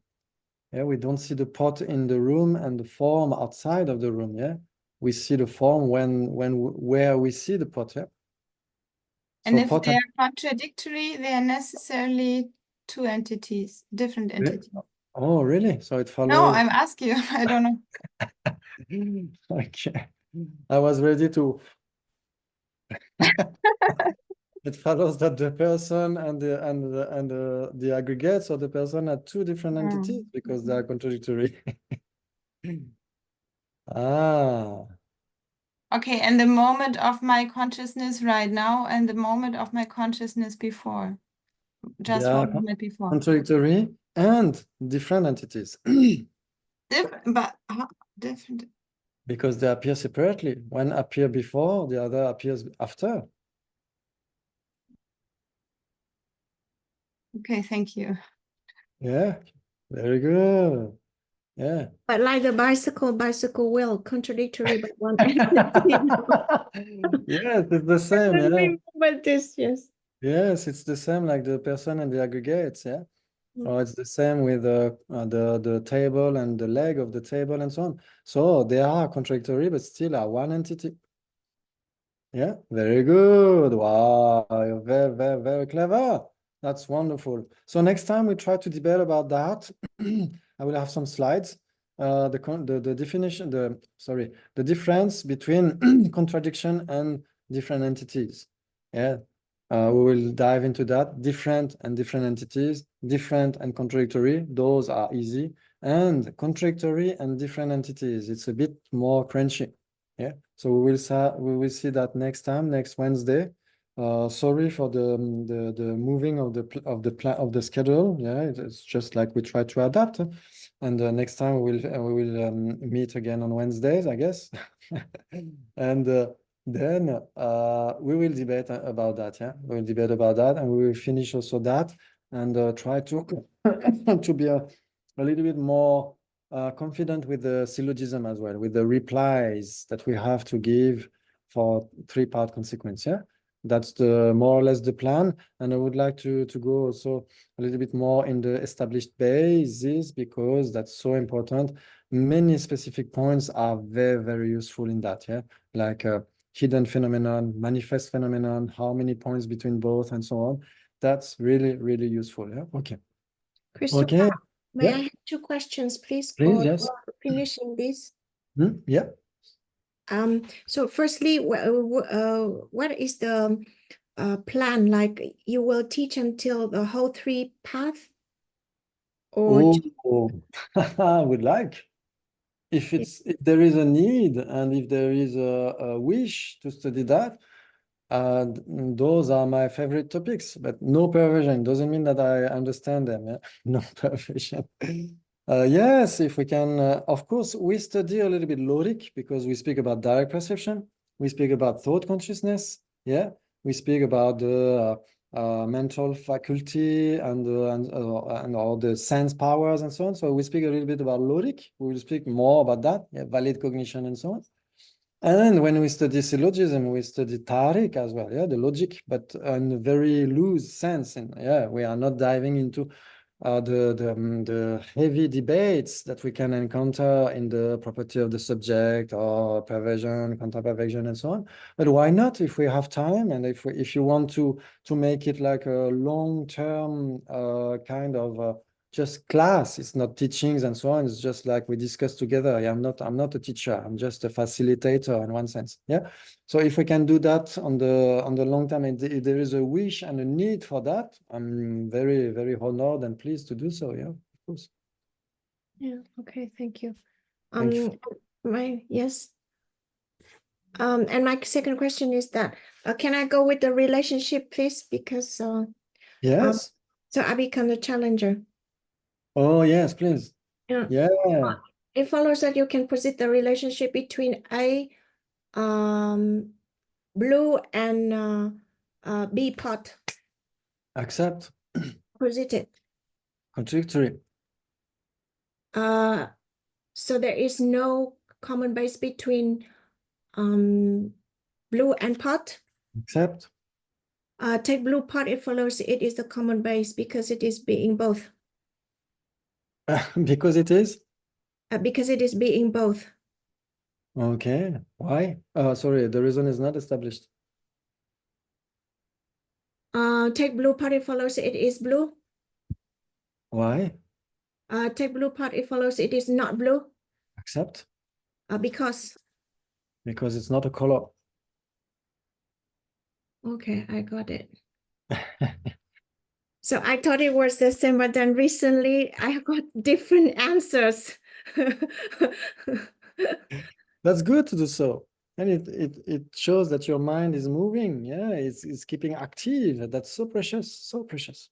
[SPEAKER 1] Yeah, we don't see the pot in the room and the form outside of the room. Yeah, we see the form where we see the pot. Yeah.
[SPEAKER 4] And
[SPEAKER 1] So
[SPEAKER 4] if
[SPEAKER 1] pot
[SPEAKER 4] they are contradictory, they are necessarily two entities, different entities.
[SPEAKER 1] Oh, really? So it follows.
[SPEAKER 4] No, I'm asking you. I don't know.
[SPEAKER 1] Okay, I was ready to. It follows that the person and the aggregates or the person are two different entities because they are contradictory. Ah,
[SPEAKER 4] Okay, and the moment of my consciousness right now and the moment of my consciousness before. Just
[SPEAKER 1] they
[SPEAKER 4] one
[SPEAKER 1] are
[SPEAKER 4] moment before.
[SPEAKER 1] contradictory and different entities
[SPEAKER 4] But different.
[SPEAKER 1] because they appear separately. One appear before, the other appears after.
[SPEAKER 4] Okay, thank you.
[SPEAKER 1] Yeah, very good. Yeah.
[SPEAKER 5] But like the bicycle wheel, contradictory, but one entity.
[SPEAKER 1] Yes, it's the same. Yeah.
[SPEAKER 5] Remember this, yes.
[SPEAKER 1] Yes, it's the same like the person and the aggregates. Yeah. Or it's the same with the table and the leg of the table and so on. So they are contradictory, but still are one entity. Yeah, very good. Wow, you're very, very, very clever. That's wonderful. So next time we try to debate about that. I will have some slides. The definition, the difference between contradiction and different entities. Yeah, we will dive into that. Different and different entities, different and contradictory. Those are easy. And contradictory and different entities. It's a bit more crunchy. Yeah, so we will see that next time, next Wednesday. Sorry for the moving of the schedule. Yeah, it's just like we try to adapt. And next time we will meet again on Wednesdays, I guess. And then we will debate about that. Yeah, we will debate about that, and we will finish also that, and try to to be a little bit more confident with the syllogism as well, with the replies that we have to give for three-part consequence. Yeah, that's the more or less the plan. And I would like to go also a little bit more in the established basis because that's so important. Many specific points are very, very useful in that. Yeah, like hidden phenomenon, manifest phenomenon, how many points between both, and so on. That's really, really useful. Yeah. Okay.
[SPEAKER 5] Christopher,
[SPEAKER 1] Okay.
[SPEAKER 5] may
[SPEAKER 1] Yeah.
[SPEAKER 5] I have 2 questions, please?
[SPEAKER 1] Please,
[SPEAKER 5] Or
[SPEAKER 1] yes.
[SPEAKER 5] finishing this.
[SPEAKER 1] Yeah.
[SPEAKER 5] So firstly, what is the plan? Like you will teach until the whole 3 path? Or
[SPEAKER 1] I would like. If there is a need and if there is a wish to study that, those are my favorite topics, but no perversion doesn't mean that I understand them. Yeah? No perversion. Yes, if we can, of course, we study a little bit logic because we speak about direct perception. We speak about thought consciousness. Yeah, we speak about the mental faculty and all the sense powers and so on. So we speak a little bit about logic. We will speak more about that, yeah, valid cognition and so on. And when we study syllogism, we study tariq as well, yeah, the logic, but in a very loose sense. And yeah, we are not diving into the heavy debates that we can encounter in the property of the subject or perversion, counter-perversion, and so on. But why not if we have time and if you want to make it like a long-term kind of just class. It's not teachings and so on. It's just like we discuss together. Yeah, I'm not a teacher. I'm just a facilitator in one sense. Yeah. So if we can do that on the long term, and if there is a wish and a need for that, I'm very, very honored and pleased to do so. Yeah, of course.
[SPEAKER 5] Yeah, okay, thank you.
[SPEAKER 1] Thank you.
[SPEAKER 5] Yes. And my second question is that can I go with the relationship, please? Because
[SPEAKER 1] Yes.
[SPEAKER 5] so I become the challenger.
[SPEAKER 1] Oh yes, please.
[SPEAKER 5] Yeah.
[SPEAKER 1] Yeah.
[SPEAKER 5] It follows that you can posit the relationship between A, blue and B pot.
[SPEAKER 1] Accept.
[SPEAKER 5] Posit it.
[SPEAKER 1] Contradictory.
[SPEAKER 5] So there is no common base between blue and pot.
[SPEAKER 1] Accept.
[SPEAKER 5] Take blue pot, it follows it is the common base because it is being both.
[SPEAKER 1] Because it is.
[SPEAKER 5] Because it is being both.
[SPEAKER 1] Okay. Why? Sorry, the reason is not established.
[SPEAKER 5] Take blue pot, it follows it is blue.
[SPEAKER 1] Why?
[SPEAKER 5] Take blue pot, it follows it is not blue.
[SPEAKER 1] Accept.
[SPEAKER 5] Because
[SPEAKER 1] It's not a color.
[SPEAKER 5] okay, I got it. So I thought it was the same, but then recently I got different answers.
[SPEAKER 1] That's good to do so. And it shows that your mind is moving. Yeah, it's keeping active. That's so precious, so precious.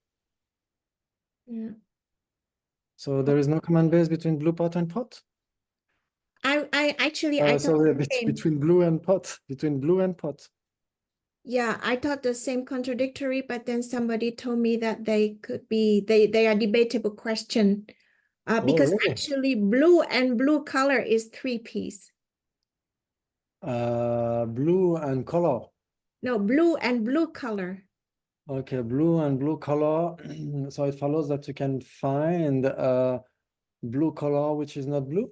[SPEAKER 5] Yeah.
[SPEAKER 1] So there is no common base between blue pot and pot?
[SPEAKER 5] I actually I thought
[SPEAKER 1] Sorry,
[SPEAKER 5] the same.
[SPEAKER 1] between blue and pot. Between blue and pot.
[SPEAKER 5] Yeah, I thought the same contradictory, but then somebody told me that they could be they are debatable question. Because
[SPEAKER 1] really?
[SPEAKER 5] actually blue and blue color is 3 piece.
[SPEAKER 1] Blue and color.
[SPEAKER 5] No, blue and blue color.
[SPEAKER 1] Okay, blue and blue color. So it follows that you can find blue color which is not blue.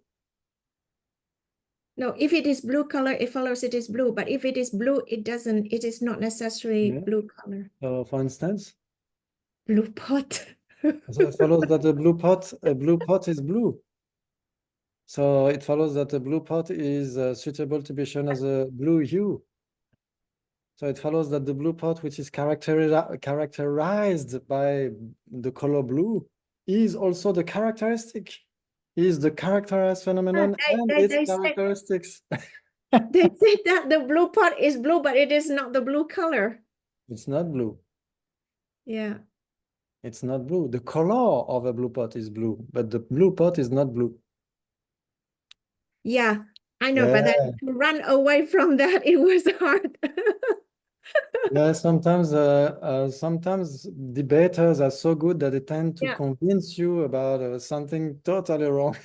[SPEAKER 5] No, if it is blue color, it follows it is blue. But if it is blue, it is not necessarily
[SPEAKER 1] Yeah.
[SPEAKER 5] blue color.
[SPEAKER 1] So for instance,
[SPEAKER 5] Blue pot.
[SPEAKER 1] so it follows that a blue pot is blue. So it follows that a blue pot is suitable to be shown as a blue hue. So it follows that the blue pot, which is characterized by the color blue, is also the characteristic, is the characterized phenomenon and its characteristics.
[SPEAKER 5] They said that the blue pot is blue, but it is not the blue color.
[SPEAKER 1] It's not blue.
[SPEAKER 5] Yeah.
[SPEAKER 1] It's not blue. The color of a blue pot is blue, but the blue pot is not blue.
[SPEAKER 5] Yeah, I know, but then to run away from that, it was hard.
[SPEAKER 1] Yeah, sometimes debaters are so good that they tend to
[SPEAKER 5] Yeah.
[SPEAKER 1] convince you about something totally wrong.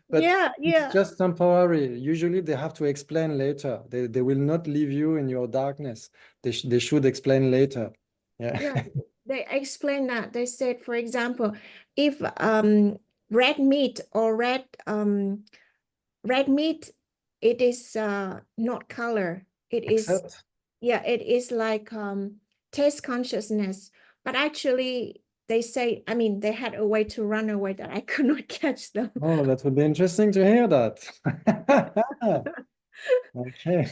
[SPEAKER 1] But
[SPEAKER 5] yeah.
[SPEAKER 1] it's just temporary. Usually they have to explain later. They will not leave you in your darkness. They should explain later.
[SPEAKER 5] Yeah, they explain that. They said, for example, if red meat or red meat, it is not color. It is
[SPEAKER 1] Except,
[SPEAKER 5] yeah, it is like taste consciousness. But actually they say, I mean, they had a way to run away that I could not catch them.
[SPEAKER 1] oh, that would be interesting to hear that. Okay.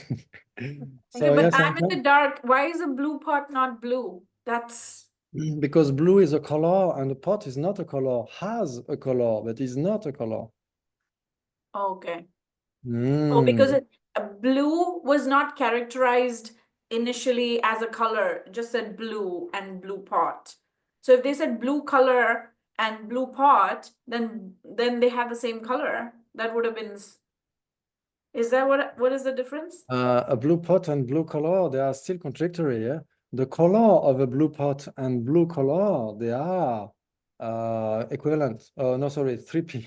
[SPEAKER 1] So
[SPEAKER 6] but
[SPEAKER 1] yes,
[SPEAKER 6] I'm in the dark. Why is a blue pot not blue? That's
[SPEAKER 1] because blue is a color and the pot is not a color, has a color, but is not a color.
[SPEAKER 6] okay. Oh, because
[SPEAKER 1] Mm.
[SPEAKER 6] blue was not characterized initially as a color, just said blue and blue pot. So if they said blue color and blue pot, then they have the same color. That would have been. Is that what is the difference?
[SPEAKER 1] A blue pot and blue color, they are still contradictory, yeah? The color of a blue pot and blue color, they are equivalent. Oh, no, sorry, 3P.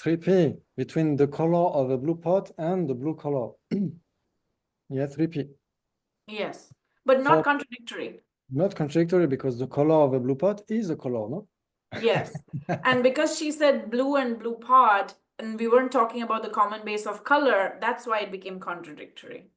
[SPEAKER 1] 3P between the color of a blue pot and the blue color. Yeah, 3P.
[SPEAKER 6] Yes, but not contradictory.
[SPEAKER 1] Not contradictory because the color of a blue pot is a color, no?
[SPEAKER 6] Yes. And because she said blue and blue pot, and we weren't talking about the common base of color, that's why it became contradictory.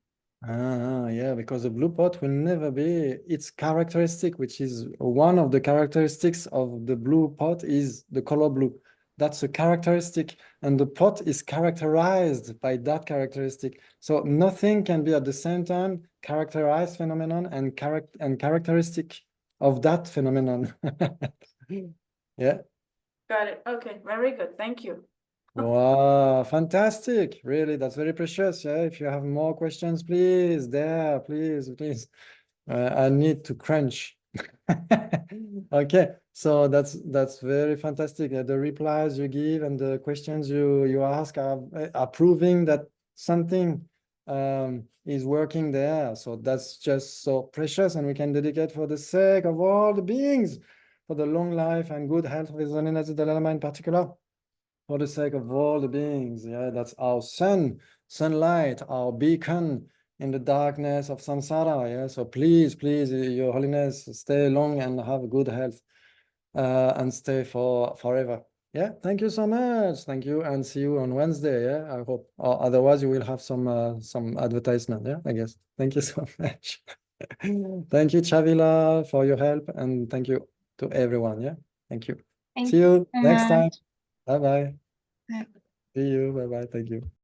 [SPEAKER 1] Yeah, because the blue pot will never be its characteristic, which is one of the characteristics of the blue pot is the color blue. That's a characteristic, and the pot is characterized by that characteristic. So nothing can be at the same time characterized phenomenon and characteristic of that phenomenon. Yeah.
[SPEAKER 6] Got it. Okay, very good. Thank you.
[SPEAKER 1] Wow, fantastic. Really, that's very precious. Yeah, if you have more questions, please, please. I need to crunch. Okay, so that's very fantastic. The replies you give and the questions you ask are proving that something is working there. So that's just so precious, and we can dedicate for the sake of all the beings, for the long life and good health of His Holiness the Dalai Lama in particular. For the sake of all the beings, yeah, that's our sunlight, our beacon in the darkness of samsara, yeah. So please, Your Holiness, stay long and have good health, and stay forever. Yeah, thank you so much. Thank you, and see you on Wednesday. Yeah, I hope. Or otherwise, you will have some advertisement. Yeah, I guess. Thank you so much. Thank you, Chavila, for your help, and thank you to everyone. Yeah, thank you.
[SPEAKER 4] Thank
[SPEAKER 1] See you
[SPEAKER 4] so
[SPEAKER 1] next time.
[SPEAKER 4] much.
[SPEAKER 1] Bye bye.
[SPEAKER 4] Bye.
[SPEAKER 1] See you. Bye bye. Thank you.